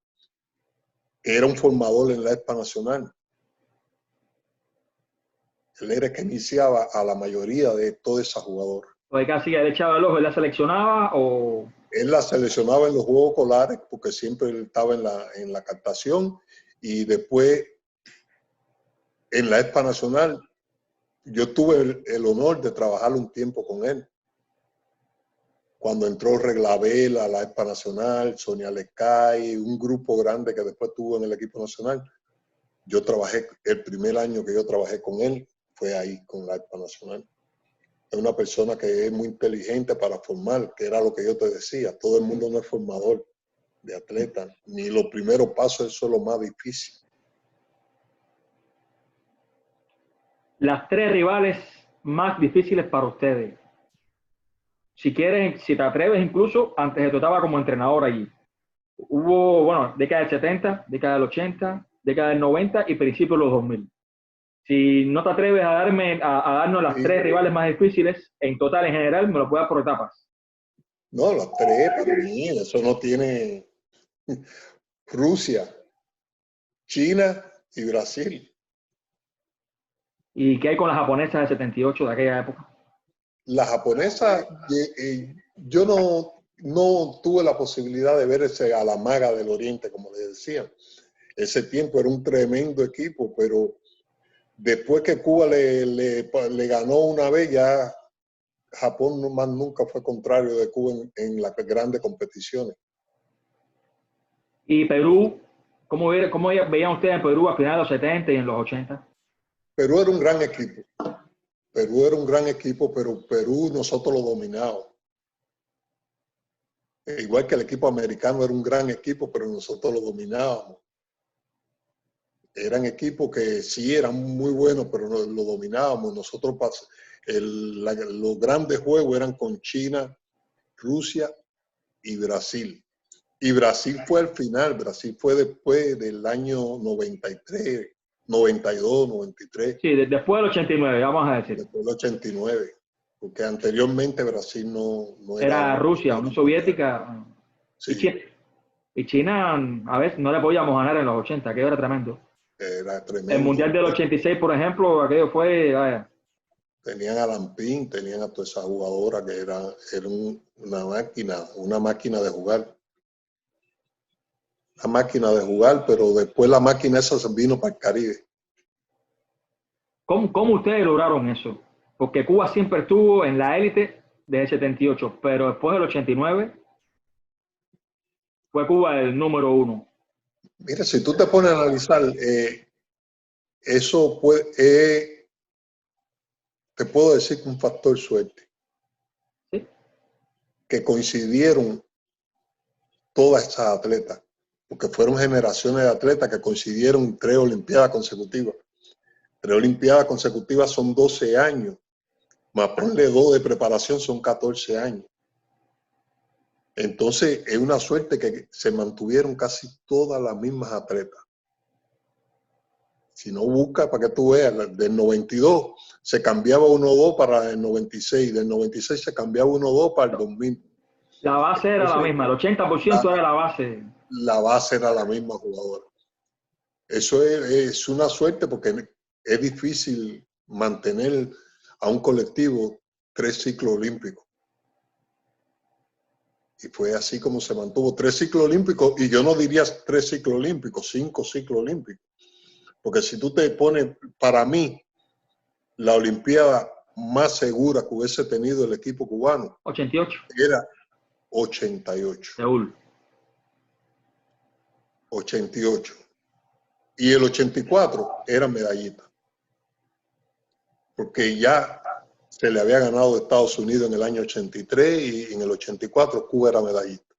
que era un formador en la Expa Nacional. Él era el que iniciaba a la mayoría de todas esas jugadoras. ¿Qué hacía? ¿Él echaba el ojo? ¿Él la seleccionaba o...? Él la seleccionaba en los Juegos Escolares porque siempre él estaba en la captación, y después en la Expa Nacional yo tuve el honor de trabajar un tiempo con él. Cuando entró Reglabel a la Expa Nacional, Sonia Lecay, un grupo grande que después tuvo en el equipo nacional, yo trabajé, el primer año que yo trabajé con él fue ahí con la Expa Nacional. Es una persona que es muy inteligente para formar, que era lo que yo te decía. Todo el mundo no es formador de atletas, ni los primeros pasos, eso es lo más difícil. Las tres rivales más difíciles para ustedes. Si quieres, si te atreves, incluso antes de tu etapa como entrenador allí. Hubo, bueno, década del 70, década del 80, década del 90 y principios de los 2000. Si no te atreves a darnos las tres rivales más difíciles, en total, en general, me lo puedes dar por etapas. No, las tres para mí, eso no tiene... Rusia, China y Brasil. ¿Y qué hay con las japonesas del 78 de aquella época? La japonesa, yo no tuve la posibilidad de ver ese a la maga del Oriente, como le decían. Ese tiempo era un tremendo equipo, pero después que Cuba le ganó una vez, ya Japón más nunca fue contrario de Cuba en las grandes competiciones. ¿Y Perú? ¿Cómo veían ustedes en Perú a finales de los 70 y en los 80? Perú era un gran equipo. Perú era un gran equipo, pero Perú nosotros lo dominábamos. Igual que el equipo americano era un gran equipo, pero nosotros lo dominábamos. Eran equipos que sí eran muy buenos, pero lo dominábamos. Nosotros los grandes juegos eran con China, Rusia y Brasil. Y Brasil fue al final, Brasil fue después del año 93, 92, 93. Sí, después del 89, vamos a decir. Después del 89, porque anteriormente Brasil no era Rusia, Unión Soviética. Sí. Y China, a veces no le podíamos ganar en los 80, aquello era tremendo. Era tremendo. El Mundial del 86, por ejemplo, aquello fue... Vaya. Tenían a Lampín, tenían a toda esa jugadora que era una máquina de jugar. Una máquina de jugar, pero después la máquina esa se vino para el Caribe. ¿Cómo ustedes lograron eso? Porque Cuba siempre estuvo en la élite desde el 78, pero después del 89 fue Cuba el número 1. Mira, si tú te pones a analizar, eso te puedo decir que un factor suerte. ¿Sí? Que coincidieron todas esas atletas, porque fueron generaciones de atletas que coincidieron en 3 Olimpiadas consecutivas. 3 Olimpiadas consecutivas son 12 años, más ponle 2 de preparación son 14 años. Entonces, es una suerte que se mantuvieron casi todas las mismas atletas. Si no busca, para que tú veas, del 92 se cambiaba 1-2 para el 96, del 96 se cambiaba 1-2 para el 2000. La base era la misma, el 80% era la base. La base era la misma jugadora. Eso es una suerte porque es difícil mantener a un colectivo 3 ciclos olímpicos. Y fue así como se mantuvo 3 ciclos olímpicos, y yo no diría 3 ciclos olímpicos, 5 ciclos olímpicos. Porque si tú te pones, para mí, la olimpiada más segura que hubiese tenido el equipo cubano 88. Era 88. Seúl. 88. Y el 84 era medallita. Porque ya se le había ganado a Estados Unidos en el año 83 y en el 84 Cuba era medallita.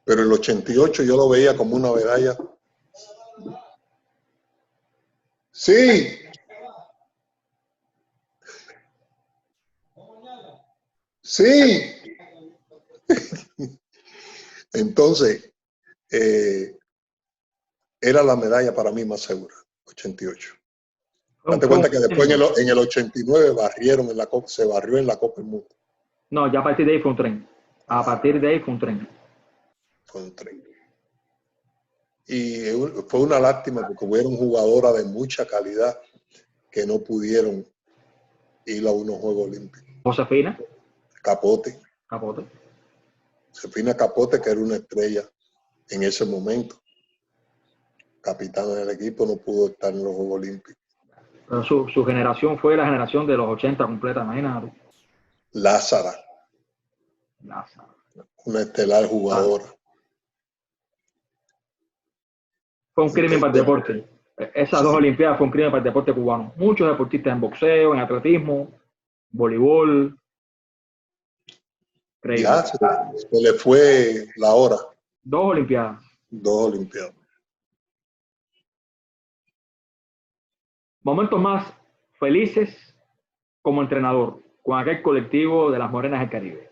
Pero el 88 yo lo veía como una medalla. Sí. Sí. Entonces, era la medalla para mí más segura, 88. Date cuenta que después en el 89 barrieron en la Copa, se barrió en la Copa del Mundo. No, ya a partir de ahí fue un tren. A partir de ahí fue un tren. Fue un tren. Y fue una lástima porque hubieron jugadoras de mucha calidad que no pudieron ir a unos Juegos Olímpicos. Josefina Capote. Josefina Capote, que era una estrella en ese momento. Capitana del equipo, no pudo estar en los Juegos Olímpicos. Pero su generación fue la generación de los 80 completa, imagínate. Lázara. Una estelar jugadora. Fue un crimen para el deporte. Esas 2 Olimpiadas fue un crimen para el deporte cubano. Muchos deportistas en boxeo, en atletismo, voleibol. Ya se le fue la hora. 2 Olimpiadas. 2 Olimpiadas. Momentos más felices como entrenador con aquel colectivo de las Morenas del Caribe.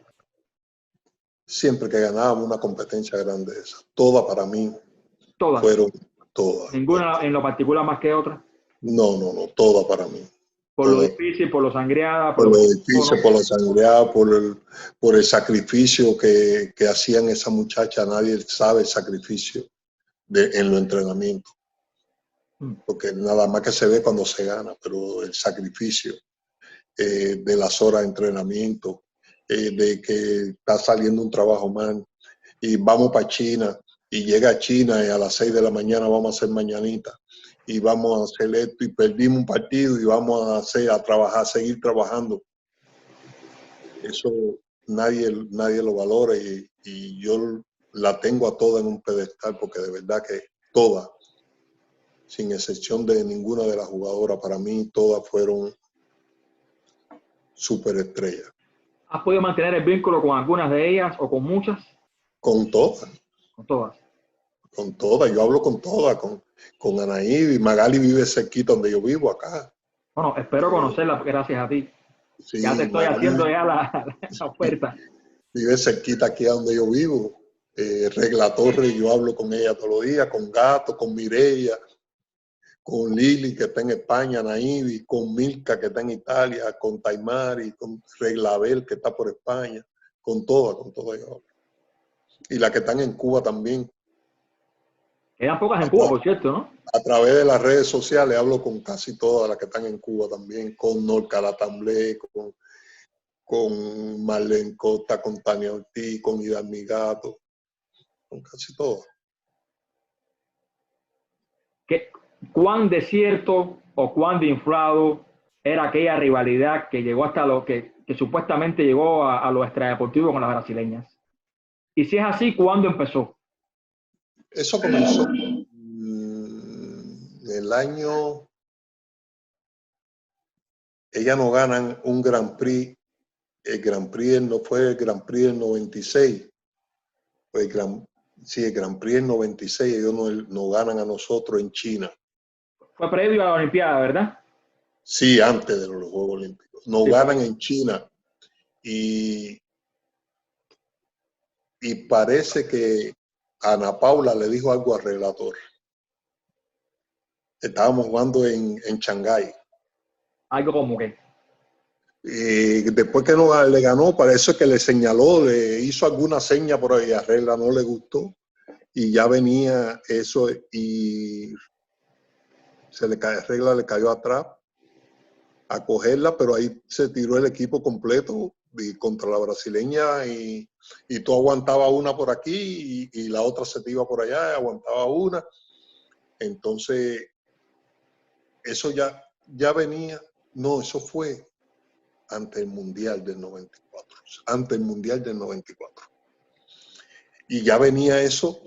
Siempre que ganábamos una competencia grande esa. Todas para mí fueron todas. ¿Ninguna en lo particular más que otra? No, todas para mí. Por lo difícil, por lo sangreada. Por lo difícil, por lo sangreada, por el sacrificio que hacían esas muchachas. Nadie sabe el sacrificio en los entrenamientos. porque nada más que se ve cuando se gana, pero el sacrificio de las horas de entrenamiento, de que está saliendo un trabajo mal y vamos para China y llega a China y a las 6 de la mañana vamos a hacer mañanita y vamos a hacer esto y perdimos un partido y vamos a trabajar, a seguir trabajando. Eso nadie lo valora y yo la tengo a todas en un pedestal porque de verdad que todas, sin excepción de ninguna de las jugadoras, para mí todas fueron superestrellas. ¿Has podido mantener el vínculo con algunas de ellas o con muchas? Con todas. Con todas. Con todas, yo hablo con todas, con Anaí, Magali vive cerquita donde yo vivo acá. Bueno, espero conocerla gracias a ti. Sí, Ya te estoy Magali haciendo ya la oferta. vive cerquita aquí a donde yo vivo. Regla Torres, yo hablo con ella todos los días, con Gato, con Mireia, con Lili que está en España, Naivi, con Milka que está en Italia, con Taimari, con Reglabel que está por España, con todas yo hablo. Y las que están en Cuba también. Quedan pocas en Cuba, por cierto, ¿no? A través de las redes sociales hablo con casi todas las que están en Cuba también, con Norca Latamblé, con Marlene Costa, con Tania Ortiz, con Ida Migato, con casi todas. ¿Cuán desierto o cuán de inflado era aquella rivalidad que llegó hasta lo que supuestamente llegó a lo extradeportivo con las brasileñas? Y si es así, ¿cuándo empezó? Eso comenzó el año... Ellas no ganan un Grand Prix. El Grand Prix no fue el Grand Prix del 96. Fue el Grand Prix del 96. Ellos no ganan a nosotros en China. Fue previo a la Olimpiada, ¿verdad? Sí, antes de los Juegos Olímpicos. Nos Sí, ganan en China. Y parece que Ana Paula le dijo algo al relator. Estábamos jugando en Shanghái. Algo como que. Después que le ganó, parece que le señaló, le hizo alguna seña por ahí, a Regla no le gustó y ya venía eso y Regla le cayó atrás a cogerla, pero ahí se tiró el equipo completo y contra la brasileña y tú aguantabas una por aquí y la otra se te iba por allá, aguantaba una. Entonces, eso ya venía, no, eso fue ante el Mundial del 94, ante el Mundial del 94. Y ya venía eso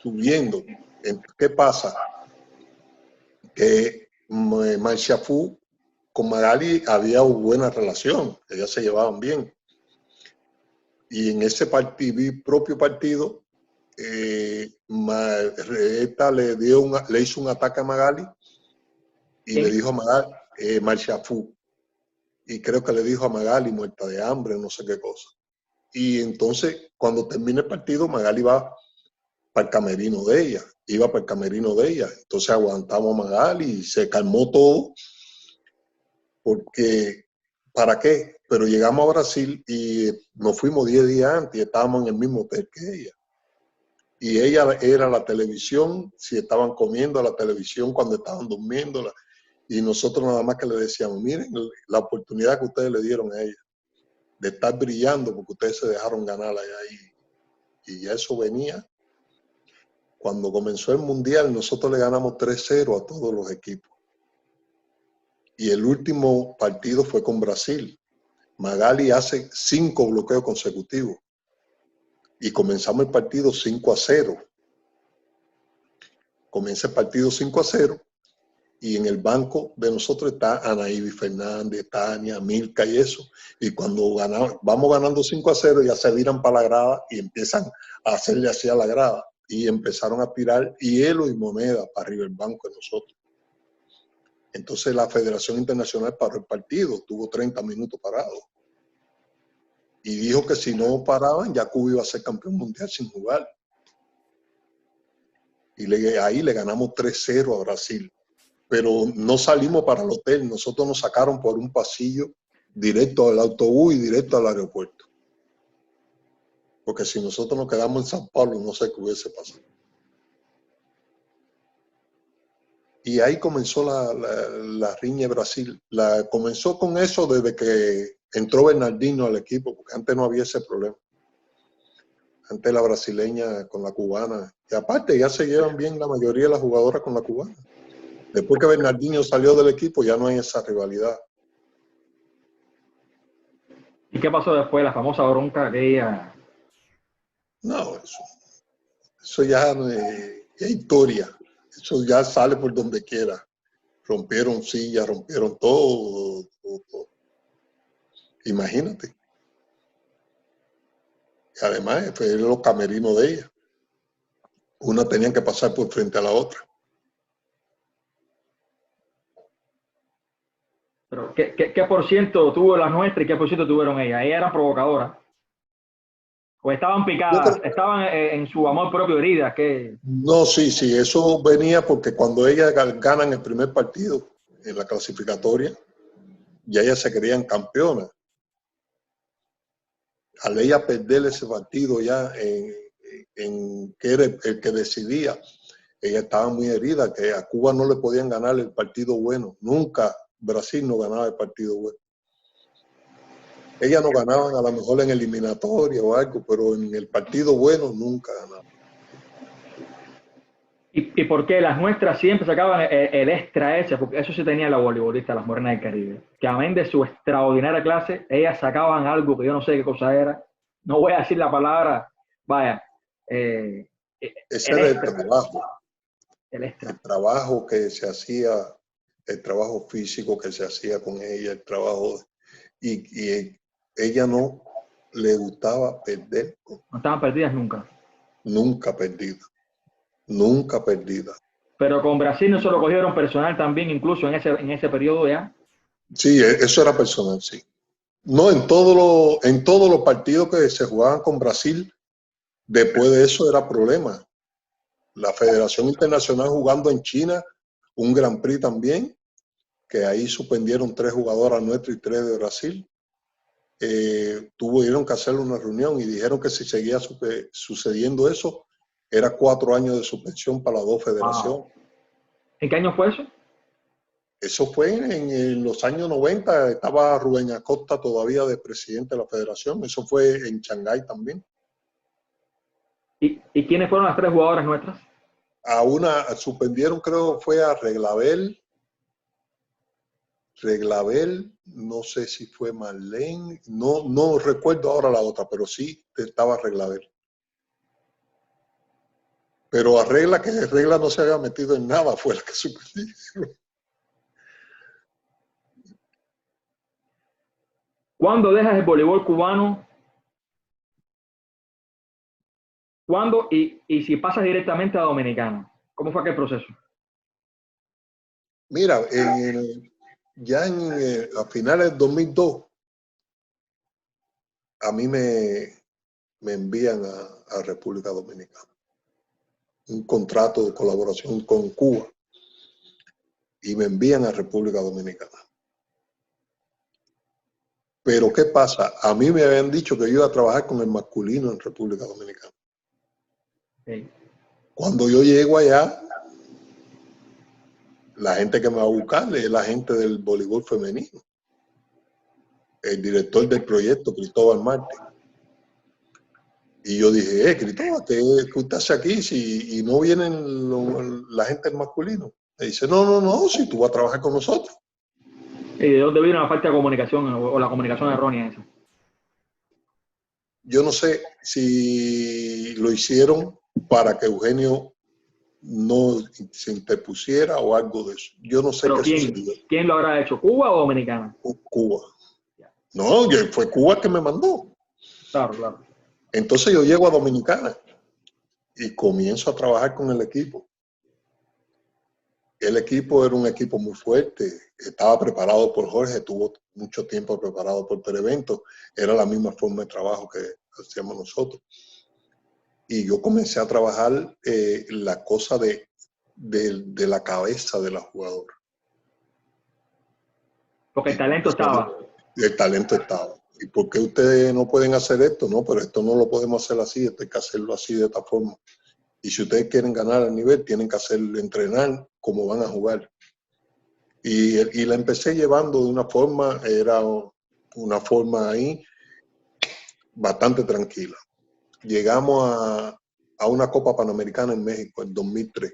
subiendo. ¿Qué pasa? Que Manchafú con Magali había una buena relación, ellas se llevaban bien. Y en ese propio partido, esta le hizo un ataque a Magali y le dijo a Magali, Manchafú, y creo que le dijo a Magali muerta de hambre, no sé qué cosa. Y entonces, cuando termina el partido, Magali va para el camerino de ella, iba para el camerino de ella. Entonces aguantamos a Magali y se calmó todo, porque, ¿para qué? Pero llegamos a Brasil y nos fuimos 10 días antes y estábamos en el mismo hotel que ella. Y ella era la televisión, si estaban comiendo, la televisión cuando estaban durmiendo, y nosotros nada más que le decíamos, miren la oportunidad que ustedes le dieron a ella de estar brillando porque ustedes se dejaron ganar allá y ya eso venía. Cuando comenzó el Mundial, nosotros le ganamos 3-0 a todos los equipos. Y el último partido fue con Brasil. Magali hace 5 bloqueos consecutivos. Y comenzamos el partido 5-0. Comienza el partido 5-0. Y en el banco de nosotros está Anaíbi Fernández, Tania, Milka y eso. Y cuando vamos ganando 5-0, ya se viran para la grada y empiezan a hacerle así a la grada. Y empezaron a tirar hielo y moneda para arriba el banco de nosotros. Entonces la Federación Internacional paró el partido, tuvo 30 minutos parado. Y dijo que si no paraban, ya Cuba iba a ser campeón mundial sin jugar. Y ahí le ganamos 3-0 a Brasil. Pero no salimos para el hotel, nosotros nos sacaron por un pasillo directo al autobús y directo al aeropuerto. Porque si nosotros nos quedamos en San Pablo, no sé qué hubiese pasado. Y ahí comenzó la riña de Brasil. Comenzó con eso desde que entró Bernardino al equipo, porque antes no había ese problema. Antes la brasileña con la cubana. Y aparte ya se llevan bien la mayoría de las jugadoras con la cubana. Después que Bernardino salió del equipo ya no hay esa rivalidad. ¿Y qué pasó después? La famosa bronca que ella... No, eso ya es historia. Eso ya sale por donde quiera. Rompieron sillas, rompieron todo. Imagínate. Y además fue los camerinos de ella. Una tenían que pasar por frente a la otra. Pero, ¿qué por ciento tuvo las nuestras y qué por ciento tuvieron ellas? Ellas eran provocadoras. O estaban picadas, estaban en su amor propio heridas. No, sí, eso venía porque cuando ellas ganan el primer partido en la clasificatoria, ya ellas se creían campeonas. Al ella perder ese partido ya en que era el que decidía, ella estaba muy herida, que a Cuba no le podían ganar el partido bueno. Nunca Brasil no ganaba el partido bueno. Ellas no ganaban a lo mejor en eliminatoria o algo, pero en el partido bueno nunca ganaban. ¿Y por qué las nuestras siempre sacaban el extra ese? Porque eso sí tenía la voleibolista, las morenas del Caribe. Que amén de su extraordinaria clase, ellas sacaban algo que yo no sé qué cosa era. No voy a decir la palabra, vaya. Ese era el trabajo. El extra. El trabajo que se hacía, el trabajo físico que se hacía con ella, el trabajo... Y ella no le gustaba perder. No estaban perdidas nunca. Nunca perdida. Nunca perdida. Pero con Brasil no se lo cogieron personal también, incluso en ese periodo ya. Sí, eso era personal, sí. No, en todos los partidos que se jugaban con Brasil, después de eso era problema. La Federación Internacional jugando en China, un Grand Prix también, que ahí suspendieron 3 jugadoras nuestras y 3 de Brasil. Tuvieron que hacer una reunión y dijeron que si seguía sucediendo eso, era 4 años de suspensión para las 2 federaciones. Wow. ¿En qué año fue eso? Eso fue en los años 90, estaba Rubén Acosta todavía de presidente de la federación, eso fue en Shanghái también. ¿Y quiénes fueron las 3 jugadoras nuestras? A una suspendieron, creo fue a Reglabel, no sé si fue Marlene, no recuerdo ahora la otra, pero sí estaba Reglabel. Pero a Regla, que Regla no se había metido en nada, fue la que suspendieron. ¿Cuándo dejas el voleibol cubano? ¿Cuándo? Y si pasas directamente a Dominicana. ¿Cómo fue aquel proceso? Mira, ya a finales del 2002, a mí me envían a República Dominicana un contrato de colaboración con Cuba y me envían a República Dominicana. Pero ¿qué pasa? A mí me habían dicho que yo iba a trabajar con el masculino en República Dominicana. Okay. Cuando yo llego allá, la gente que me va a buscar es la gente del voleibol femenino. El director del proyecto, Cristóbal Martí. Y yo dije, Cristóbal, ¿qué usted hace aquí si no vienen la gente del masculino? Me dice, no, si tú vas a trabajar con nosotros. ¿Y de dónde vino la falta de comunicación o la comunicación errónea esa? Yo no sé si lo hicieron para que Eugenio no se interpusiera o algo de eso. Yo no sé qué sucedió. ¿Quién lo habrá hecho? ¿Cuba o Dominicana? Cuba. No, fue Cuba que me mandó. Claro. Entonces yo llego a Dominicana y comienzo a trabajar con el equipo. El equipo era un equipo muy fuerte, estaba preparado por Jorge, tuvo mucho tiempo preparado por Televento, era la misma forma de trabajo que hacíamos nosotros. Y yo comencé a trabajar la cosa de la cabeza de la jugadora. Porque el talento estaba. El talento estaba. ¿Y por qué ustedes no pueden hacer esto? No, pero esto no lo podemos hacer así, esto hay que hacerlo así de esta forma. Y si ustedes quieren ganar al nivel, tienen que entrenar cómo van a jugar. Y la empecé llevando de una forma, era una forma ahí bastante tranquila. Llegamos a una Copa Panamericana en México en 2003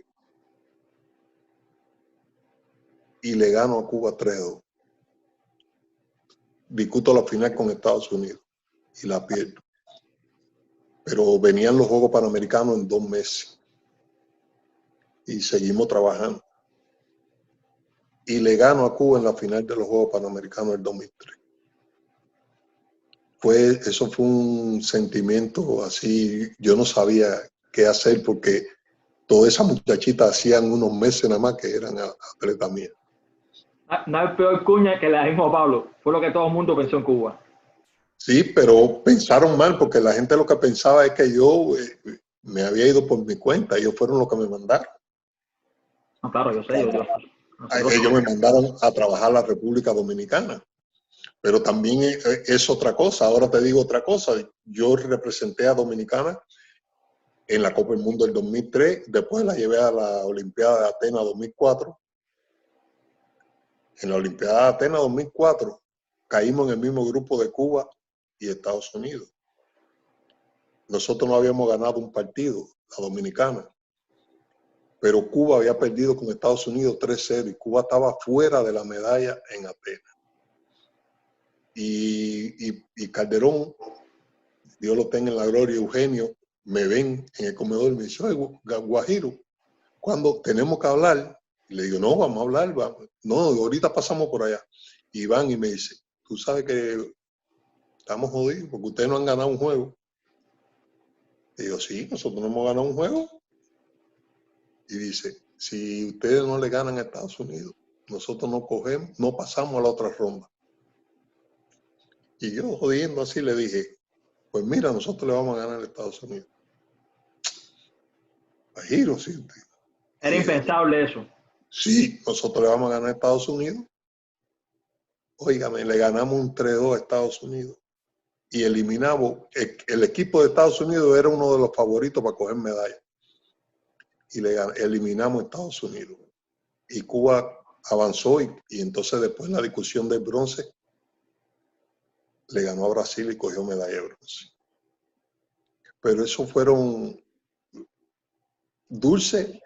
y le gano a Cuba 3-2. Discuto la final con Estados Unidos y la pierdo. Pero venían los Juegos Panamericanos en 2 meses y seguimos trabajando. Y le gano a Cuba en la final de los Juegos Panamericanos del 2003. Eso fue un sentimiento así, yo no sabía qué hacer porque todas esas muchachitas hacían unos meses nada más que eran atletas mías. No hay peor cuña que la misma Pablo. Fue lo que todo el mundo pensó en Cuba. Sí, pero pensaron mal porque la gente lo que pensaba es que yo me había ido por mi cuenta. Ellos fueron los que me mandaron. No, claro, yo sé. Ellos me mandaron a trabajar a la República Dominicana. Pero también es otra cosa. Ahora te digo otra cosa. Yo representé a Dominicana en la Copa del Mundo del 2003. Después la llevé a la Olimpiada de Atenas 2004. En la Olimpiada de Atenas 2004 caímos en el mismo grupo de Cuba y Estados Unidos. Nosotros no habíamos ganado un partido, la Dominicana. Pero Cuba había perdido con Estados Unidos 3-0 y Cuba estaba fuera de la medalla en Atenas. Y Calderón, Dios lo tenga en la gloria, Eugenio, me ven en el comedor y me dice, oye, Guajiro, cuando tenemos que hablar, y le digo, no, vamos a hablar, vamos. No, ahorita pasamos por allá. Y van y me dice, tú sabes que estamos jodidos porque ustedes no han ganado un juego. Y digo, sí, nosotros no hemos ganado un juego. Y dice, si ustedes no le ganan a Estados Unidos, nosotros no cogemos, no pasamos a la otra ronda. Y yo jodiendo así le dije, pues mira, nosotros le vamos a ganar a Estados Unidos. A giro, sí. Era impensable eso. Sí, nosotros le vamos a ganar a Estados Unidos. Óigame, le ganamos un 3-2 a Estados Unidos. Y eliminamos, el equipo de Estados Unidos era uno de los favoritos para coger medallas. Y eliminamos a Estados Unidos. Y Cuba avanzó y entonces después la discusión del bronce le ganó a Brasil y cogió medalla de bronce. Pero eso fueron dulce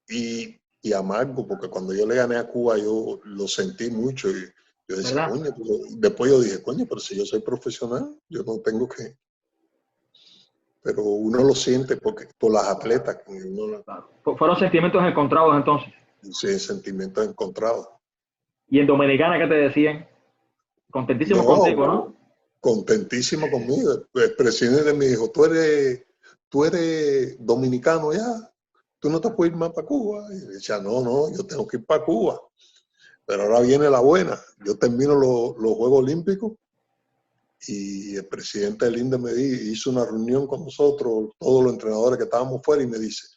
y amargo, porque cuando yo le gané a Cuba yo lo sentí mucho y yo decía, coño, después yo dije, coño, pero si yo soy profesional, yo no tengo que... Pero uno lo siente por las atletas. Fueron sentimientos encontrados entonces. Sí, sentimientos encontrados. ¿Y en Dominicana qué te decían? Contentísimo contigo, ¿no? Contentísimo conmigo. El presidente me dijo, tú eres dominicano ya, tú no te puedes ir más para Cuba. Y yo decía, no, yo tengo que ir para Cuba. Pero ahora viene la buena. Yo termino los Juegos Olímpicos y el presidente del INDE me hizo una reunión con nosotros, todos los entrenadores que estábamos fuera, y me dice,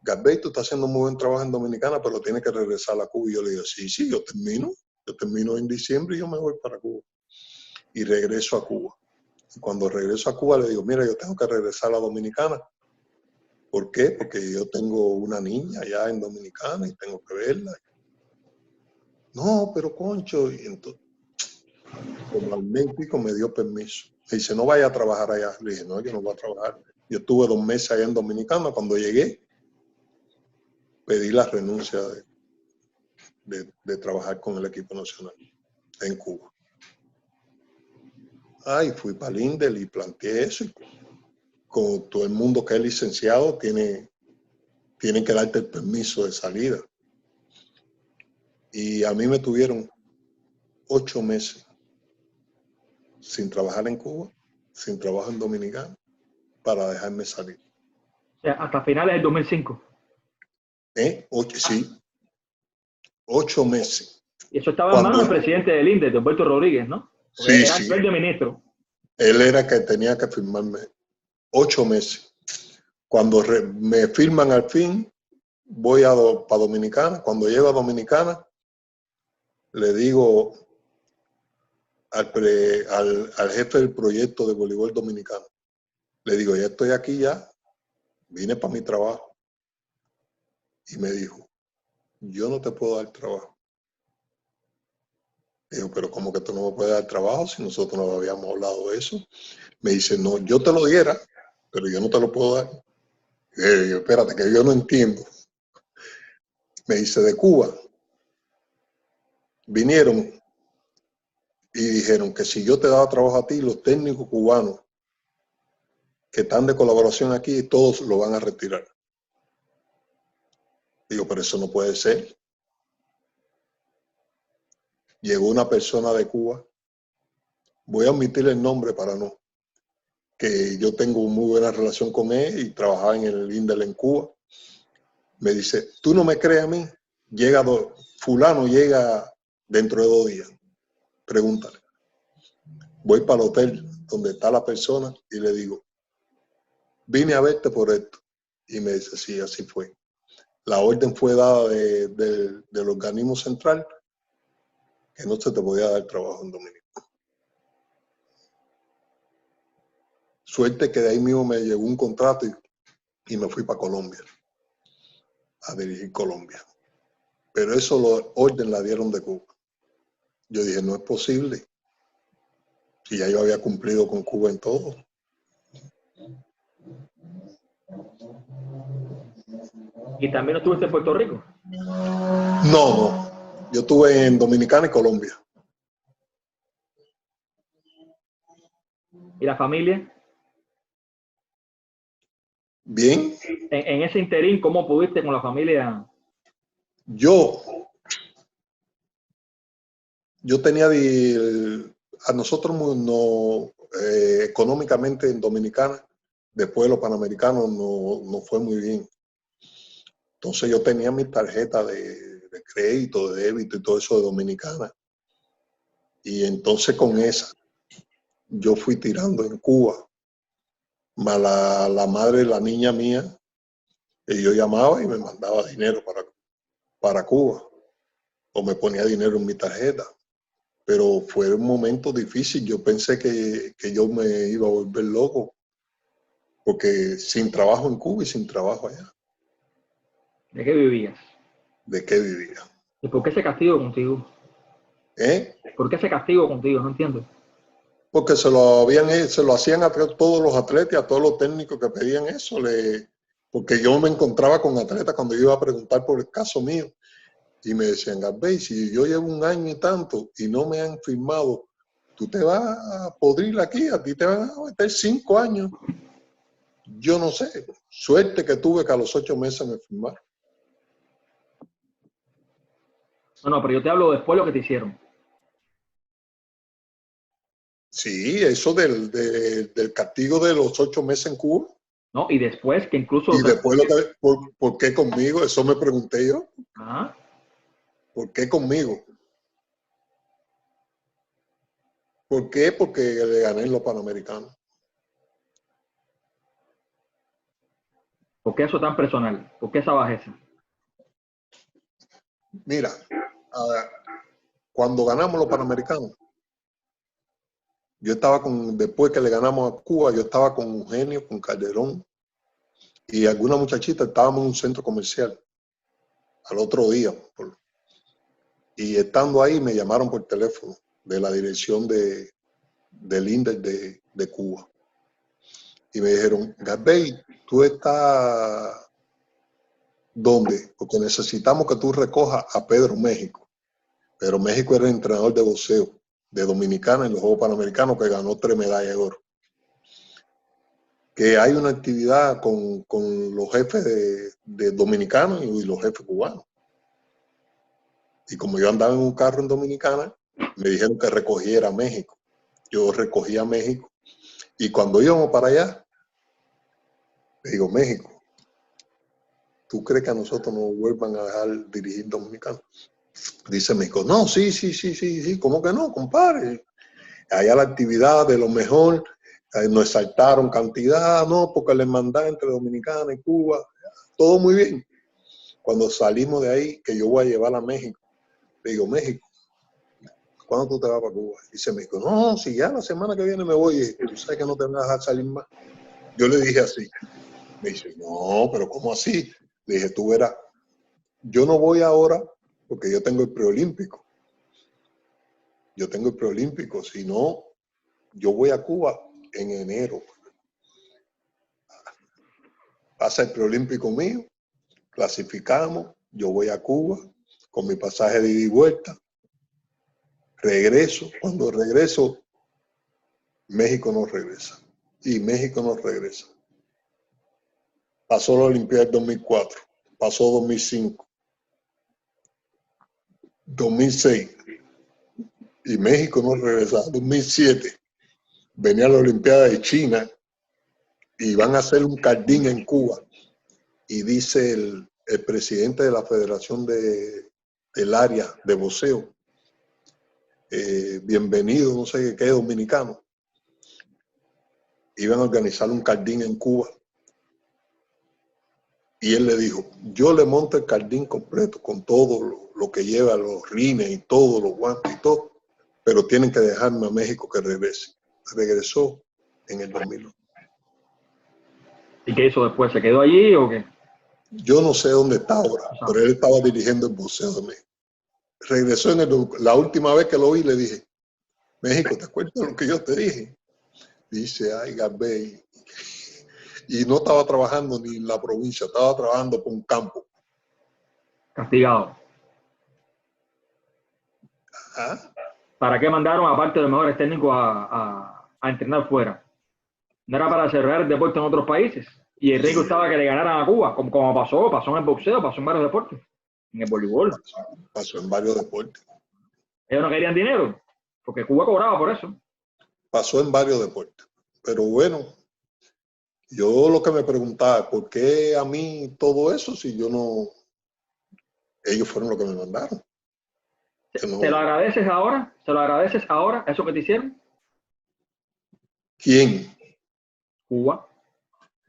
Garvey, tú estás haciendo muy buen trabajo en Dominicana, pero tienes que regresar a Cuba. Y yo le digo, sí, yo termino en diciembre y yo me voy para Cuba. Y regreso a Cuba. Y cuando regreso a Cuba le digo, mira, yo tengo que regresar a la Dominicana. ¿Por qué? Porque yo tengo una niña allá en Dominicana y tengo que verla. No, pero concho, y entonces, como al mes y pico me dio permiso. Me dice, no vaya a trabajar allá. Le dije, no, yo no voy a trabajar. Yo estuve 2 meses allá en Dominicana. Cuando llegué, pedí la renuncia de trabajar con el equipo nacional en Cuba. Fui para el INDEL y planteé eso. Y como todo el mundo que es licenciado tiene que darte el permiso de salida. Y a mí me tuvieron 8 meses sin trabajar en Cuba, sin trabajo en Dominicana, para dejarme salir. O sea, hasta finales del 2005. Sí. 8 meses. Y eso estaba en manos del presidente del INDE, de Humberto Rodríguez, ¿no? Porque Sí. Era el de ministro. Él era que tenía que firmarme 8 meses. Cuando me firman al fin, voy para Dominicana. Cuando llego a Dominicana, le digo al jefe del proyecto de voleibol dominicano, le digo, ya estoy aquí ya, vine para mi trabajo. Y me dijo, yo no te puedo dar trabajo. Digo, pero ¿cómo que tú no me puedes dar trabajo si nosotros no habíamos hablado de eso? Me dice, no, yo te lo diera, pero yo no te lo puedo dar. Yo, espérate, que yo no entiendo. Me dice, de Cuba, vinieron y dijeron que si yo te daba trabajo a ti, los técnicos cubanos que están de colaboración aquí, todos lo van a retirar. Digo, pero eso no puede ser. Llegó una persona de Cuba, voy a omitir el nombre para no, que yo tengo muy buena relación con él y trabajaba en el INDEL en Cuba. Me dice, tú no me crees a mí, fulano llega dentro de 2 días, pregúntale. Voy para el hotel donde está la persona y le digo, vine a verte por esto. Y me dice, sí, así fue. La orden fue dada del organismo central que no se te podía dar trabajo en Dominica. Suerte que de ahí mismo me llegó un contrato y me fui para Colombia, a dirigir Colombia. Pero eso la orden la dieron de Cuba. Yo dije, no es posible. Si ya yo había cumplido con Cuba en todo. ¿Y también estuviste en Puerto Rico? No. Yo estuve en Dominicana y Colombia. ¿Y la familia? Bien. En ese interín, ¿cómo pudiste con la familia? Yo tenía a nosotros económicamente en Dominicana, después de los Panamericanos no fue muy bien. Entonces yo tenía mi tarjeta de crédito, de débito y todo eso de Dominicana. Y entonces con esa yo fui tirando en Cuba. Más la madre de la niña mía, y yo llamaba y me mandaba dinero para Cuba. O me ponía dinero en mi tarjeta. Pero fue un momento difícil. Yo pensé que yo me iba a volver loco. Porque sin trabajo en Cuba y sin trabajo allá. ¿De qué vivías? ¿De qué vivía? ¿Y por qué ese castigo contigo? ¿Por qué ese castigo contigo? No entiendo. Porque se lo hacían a todos los atletas, a todos los técnicos que pedían eso. Porque yo me encontraba con atletas cuando yo iba a preguntar por el caso mío. Y me decían, Garbey, si yo llevo 1 año y tanto y no me han firmado, tú te vas a podrir aquí, a ti te van a meter 5 años. Yo no sé. Suerte que tuve que a los 8 meses me firmaron. No, pero yo te hablo después de lo que te hicieron. Sí, eso del castigo de los 8 meses en Cuba. ¿No? Y después que incluso... Y después, ¿por qué conmigo? Eso me pregunté yo. Ajá. ¿Por qué conmigo? ¿Por qué? Porque le gané en los Panamericanos. ¿Por qué eso tan personal? ¿Por qué esa bajeza? Mira, cuando ganamos los Panamericanos, yo estaba después que le ganamos a Cuba, yo estaba con Eugenio, con Calderón y alguna muchachita, estábamos en un centro comercial al otro día. Y estando ahí me llamaron por teléfono de la dirección del INDEL de Cuba. Y me dijeron, Garbey, tú estás ¿dónde? Porque necesitamos que tú recojas a Pedro México. Pedro México era el entrenador de boxeo de Dominicana en los Juegos Panamericanos que ganó 3 medallas de oro. Que hay una actividad con los jefes de dominicanos y los jefes cubanos. Y como yo andaba en un carro en Dominicana, me dijeron que recogiera a México. Yo recogí a México. Y cuando íbamos para allá, le digo, México, ¿tú crees que a nosotros nos vuelvan a dejar dirigir dominicanos? Dice México, no, sí, ¿cómo que no, compadre? Allá la actividad de lo mejor, nos exaltaron cantidad, no, porque la hermandad entre Dominicana y Cuba, todo muy bien. Cuando salimos de ahí, que yo voy a llevar a México, le digo, México, ¿cuándo tú te vas para Cuba? Dice México, no, si ya la semana que viene me voy, tú sabes que no te van a dejar salir más. Yo le dije así. Me dice, no, pero ¿cómo así? Le dije, tú verás, yo no voy ahora porque yo tengo el preolímpico. Yo tengo el preolímpico, si no, yo voy a Cuba en enero. Pasa el preolímpico mío, clasificamos, yo voy a Cuba con mi pasaje de ida y vuelta, regreso, cuando regreso, México no regresa. Y México no regresa. Pasó la Olimpiada del 2004, pasó 2005, 2006, y México no regresa. 2007, venía la Olimpiada de China y van a hacer un cardín en Cuba. Y dice el presidente de la Federación del área de boxeo, bienvenido, no sé qué, dominicano. Iban a organizar un cardín en Cuba. Y él le dijo, yo le monto el cardín completo con todo lo que lleva, los rines y todo, los guantes y todo, pero tienen que dejarme a México que regrese. Regresó en el 2001. ¿Y qué hizo después? ¿Se quedó allí o qué? Yo no sé dónde está ahora, pero él estaba dirigiendo el boxeo de México. Regresó la última vez que lo vi, le dije, México, ¿te acuerdas de lo que yo te dije? Dice, ay, Garbey. Y no estaba trabajando ni en la provincia, estaba trabajando por un campo. Castigado. ¿Ah? ¿Para qué mandaron, aparte de los mejores técnicos, a entrenar fuera? ¿No era para cerrar el deporte en otros países? Y el riesgo estaba que le ganaran a Cuba, como pasó en el boxeo, pasó en varios deportes, en el voleibol. Pasó en varios deportes. Ellos no querían dinero, porque Cuba cobraba por eso. Pasó en varios deportes. Pero bueno, yo lo que me preguntaba, ¿por qué a mí todo eso si yo no... Ellos fueron los que me mandaron. No... ¿Te lo agradeces ahora? ¿Se lo agradeces ahora, eso que te hicieron? ¿Quién? Cuba.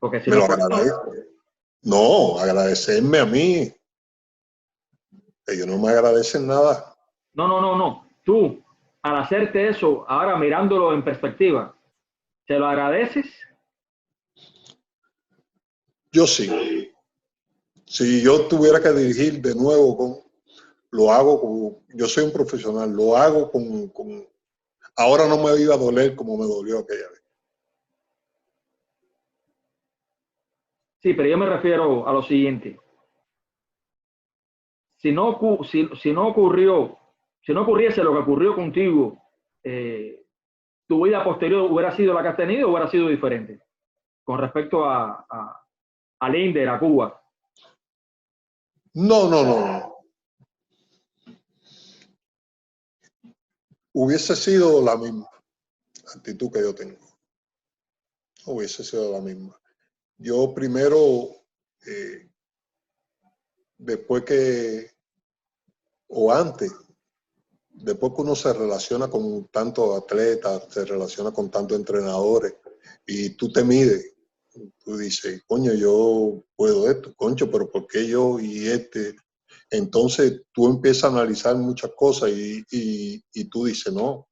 Porque si Me no lo fue agradezco. No, agradecerme a mí. Ellos no me agradecen nada. No. Tú, al hacerte eso, ahora mirándolo en perspectiva, ¿te lo agradeces? Yo sí. Si yo tuviera que dirigir de nuevo, lo hago como... Yo soy un profesional, lo hago con... Ahora no me iba a doler como me dolió aquella vez. Sí, pero yo me refiero a lo siguiente. Si no ocurriese lo que ocurrió contigo, tu vida posterior hubiera sido la que has tenido o hubiera sido diferente con respecto al Inder, a Cuba. No. Hubiese sido la misma actitud que yo tengo. Hubiese sido la misma. Yo primero, después que, o antes, después que uno se relaciona con tantos atletas, se relaciona con tantos entrenadores y tú te mides, tú dices, coño, yo puedo esto, concho, pero ¿por qué yo y este? Entonces tú empiezas a analizar muchas cosas y tú dices, no,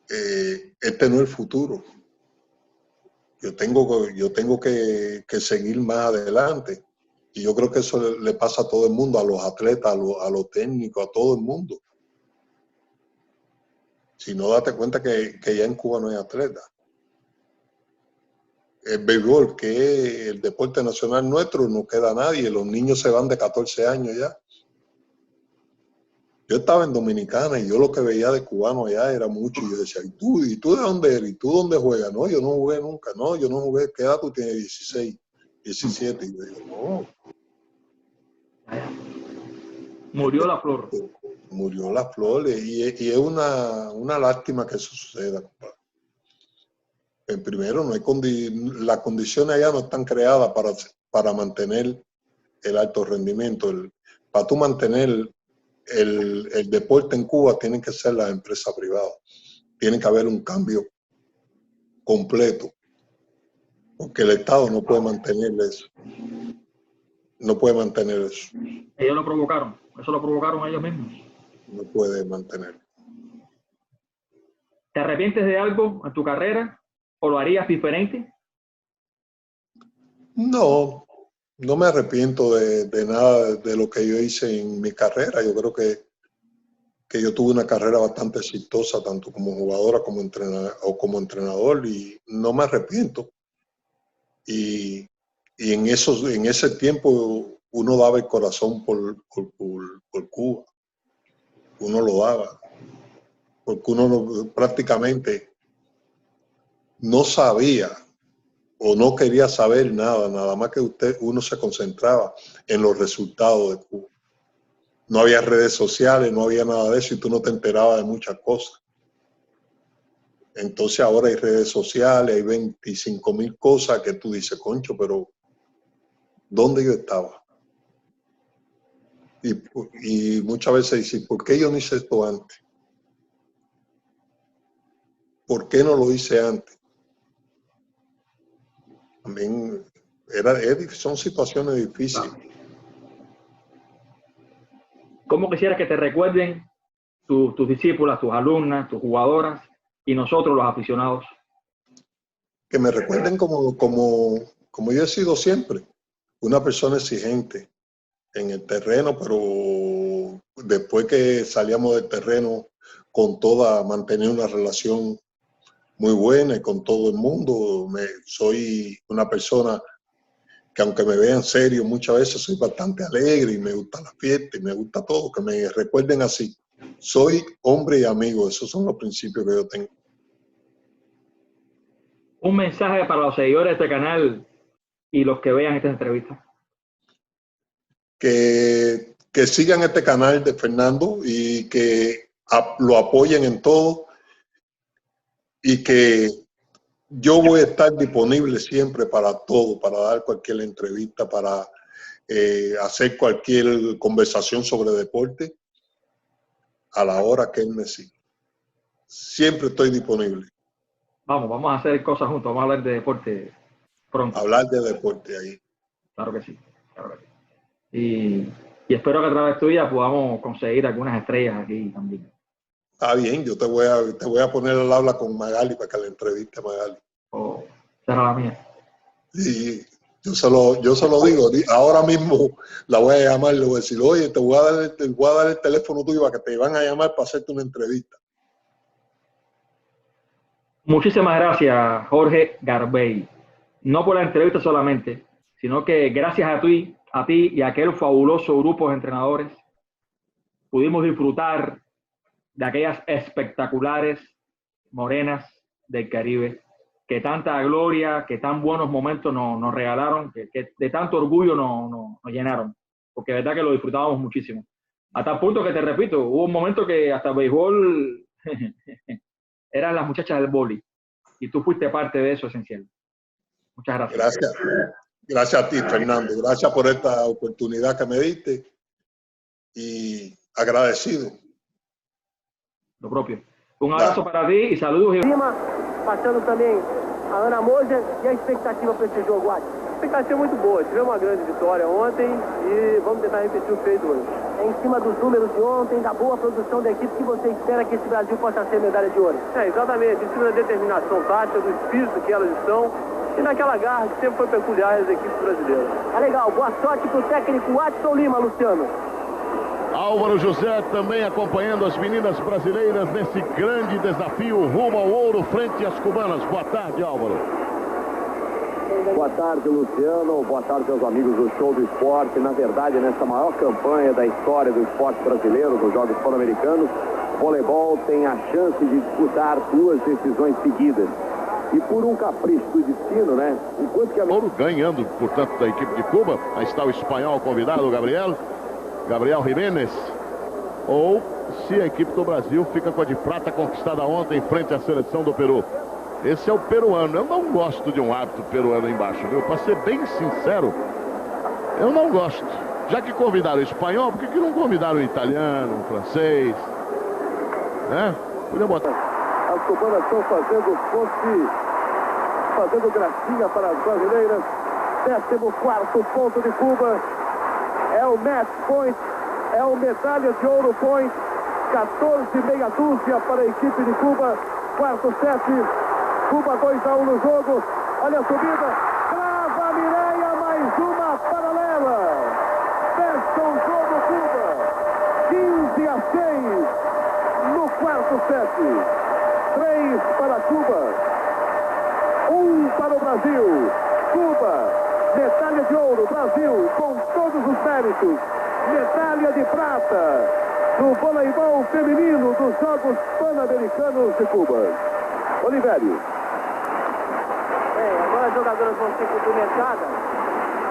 este no es el futuro. Yo tengo que seguir más adelante. Y yo creo que eso le pasa a todo el mundo, a los atletas, a los técnicos, a todo el mundo. Si no, date cuenta que ya en Cuba no hay atletas. El béisbol, que es el deporte nacional nuestro, no queda nadie. Los niños se van de 14 años ya. Yo estaba en Dominicana y yo lo que veía de cubanos allá era mucho. Y yo decía, ¿y tú de dónde eres? ¿Y tú dónde juegas? No, yo no jugué nunca. No, yo no jugué. ¿Qué edad tú tienes? 16, 17. Y yo digo, no. Murió la flor. Murió la flor y es una lástima que eso suceda, compadre. En primero, no hay las condiciones allá no están creadas para mantener el alto rendimiento. Para tú mantener el deporte en Cuba tienen que ser las empresas privadas. Tiene que haber un cambio completo, porque el Estado no puede mantener eso. No puede mantener eso. Ellos lo provocaron. Eso lo provocaron ellos mismos. No puede mantenerlo. ¿Te arrepientes de algo en tu carrera o lo harías diferente? No, No me arrepiento de nada de lo que yo hice en mi carrera. Yo creo que yo tuve una carrera bastante exitosa, tanto como jugadora como entrenador, y no me arrepiento. Y en ese tiempo uno daba el corazón por Cuba. Uno lo daba, porque uno prácticamente no sabía o no quería saber nada más que uno se concentraba en los resultados de Cuba. No había redes sociales, no había nada de eso y tú no te enterabas de muchas cosas. Entonces ahora hay redes sociales, hay 25.000 cosas que tú dices, concho, pero ¿dónde yo estaba? Y muchas veces dices, ¿por qué yo no hice esto antes? ¿Por qué no lo hice antes? También son situaciones difíciles. ¿Cómo quisieras que te recuerden tus discípulas, tus alumnas, tus jugadoras y nosotros los aficionados? Que me recuerden como yo he sido siempre, una persona exigente en el terreno, pero después que salíamos del terreno mantener una relación muy buena y con todo el mundo. Soy una persona que aunque me vean serio, muchas veces soy bastante alegre y me gusta la fiesta y me gusta todo, que me recuerden así. Soy hombre y amigo, esos son los principios que yo tengo. Un mensaje para los seguidores de este canal y los que vean esta entrevista. Que sigan este canal de Fernando y que lo apoyen en todo y que yo voy a estar disponible siempre para todo, para dar cualquier entrevista, para hacer cualquier conversación sobre deporte a la hora que él me siga. Siempre estoy disponible. Vamos a hacer cosas juntos, vamos a hablar de deporte pronto. Hablar de deporte ahí. Claro que sí, claro que sí. Y espero que a través tuya podamos conseguir algunas estrellas aquí también. Está bien, yo te voy a poner al habla con Magali para que la entreviste a Magali. Oh, será la mía. Y yo se lo digo, ahora mismo la voy a llamar, le voy a decir, oye, te voy a dar el teléfono tuyo para que te van a llamar para hacerte una entrevista. Muchísimas gracias, Jorge Garbey. No por la entrevista solamente, sino que gracias a ti y a aquel fabuloso grupo de entrenadores, pudimos disfrutar de aquellas espectaculares morenas del Caribe, que tanta gloria, que tan buenos momentos nos regalaron, que de tanto orgullo nos llenaron, porque de verdad que lo disfrutábamos muchísimo. A tal punto que te repito, hubo un momento que hasta el béisbol eran las muchachas del boli, y tú fuiste parte de eso esencial. Muchas gracias. Gracias a ti, Fernando. Gracias por esta oportunidad que me diste y agradecido. Lo propio. Un abrazo para ti y saludos. Passando também a Ana Moser e a expectativa para esse jogo, Adi? Expectativa muito boa. Tivemos uma grande vitória ontem e vamos tentar repetir o feito hoje. Em cima dos números de ontem, da boa produção da equipe, que você espera que esse Brasil possa ser medalha de ouro? Exatamente. Em cima da determinação tática, do espírito que elas estão e daquela garra que sempre foi peculiar das equipes brasileiras. É legal. Boa sorte para o técnico Adson Lima, Luciano. Álvaro José também acompanhando as meninas brasileiras nesse grande desafio rumo ao ouro frente às cubanas. Boa tarde, Álvaro. Boa tarde, Luciano. Boa tarde aos amigos do Show do Esporte. Na verdade, nessa maior campanha da história do esporte brasileiro, dos Jogos Pan-Americanos, o voleibol tem a chance de disputar 2 decisões seguidas. E por um capricho do destino, né? Enquanto que a... Ouro ganhando, portanto, da equipe de Cuba. Aí está o espanhol convidado, Gabriel Jiménez, ou se a equipe do Brasil fica com a de prata conquistada ontem frente à seleção do Peru. Esse é o peruano. Eu não gosto de um árbitro peruano embaixo, viu? Para ser bem sincero, eu não gosto. Já que convidaram o espanhol, por que não convidaram o italiano, o francês? Né? Podia botar. As cubanas estão fazendo ponte, fazendo gracinha para as brasileiras. 14º ponto de Cuba. É o match point, é o medalha de ouro point, 14 meia dúzia para a equipe de Cuba, 4 set, Cuba 2-1 no jogo, olha a subida, trava a Mireia, mais uma para Começa o jogo, Cuba. 15-6 no quarto set. 3 para Cuba, 1 para o Brasil. Cuba, medalha de ouro. Brasil, com todos os méritos, medalha de prata no voleibol feminino dos Jogos Pan-Americanos de Cuba. Olivério. Bem, agora as jogadoras vão ser cumprimentadas.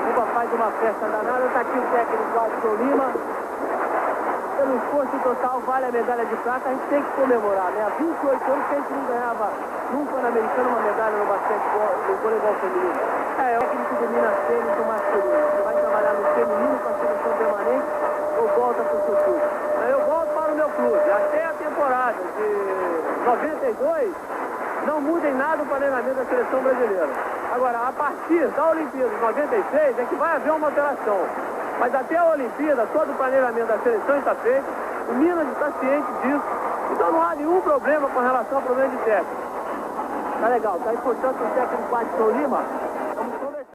Cuba faz uma festa danada. Está aqui o técnico Adson Lima. Pelo esforço total, vale a medalha de prata. A gente tem que comemorar, né? Há 28 anos que a gente não ganhava num Pan-Americano uma medalha no basquetebol, no voleibol feminino. É o técnico do Minas Tênis, do masculino. Você vai trabalhar no feminino com a seleção permanente ou volta para o seu clube? Eu volto para o meu clube. Até a temporada de 92, não muda em nada o planejamento da seleção brasileira. Agora, a partir da Olimpíada de 96 é que vai haver uma alteração. Mas até a Olimpíada, todo o planejamento da seleção está feito, o Minas está ciente disso, então não há nenhum problema com relação ao problema de técnico. Tá legal, tá aí, portanto, o técnico Adson Lima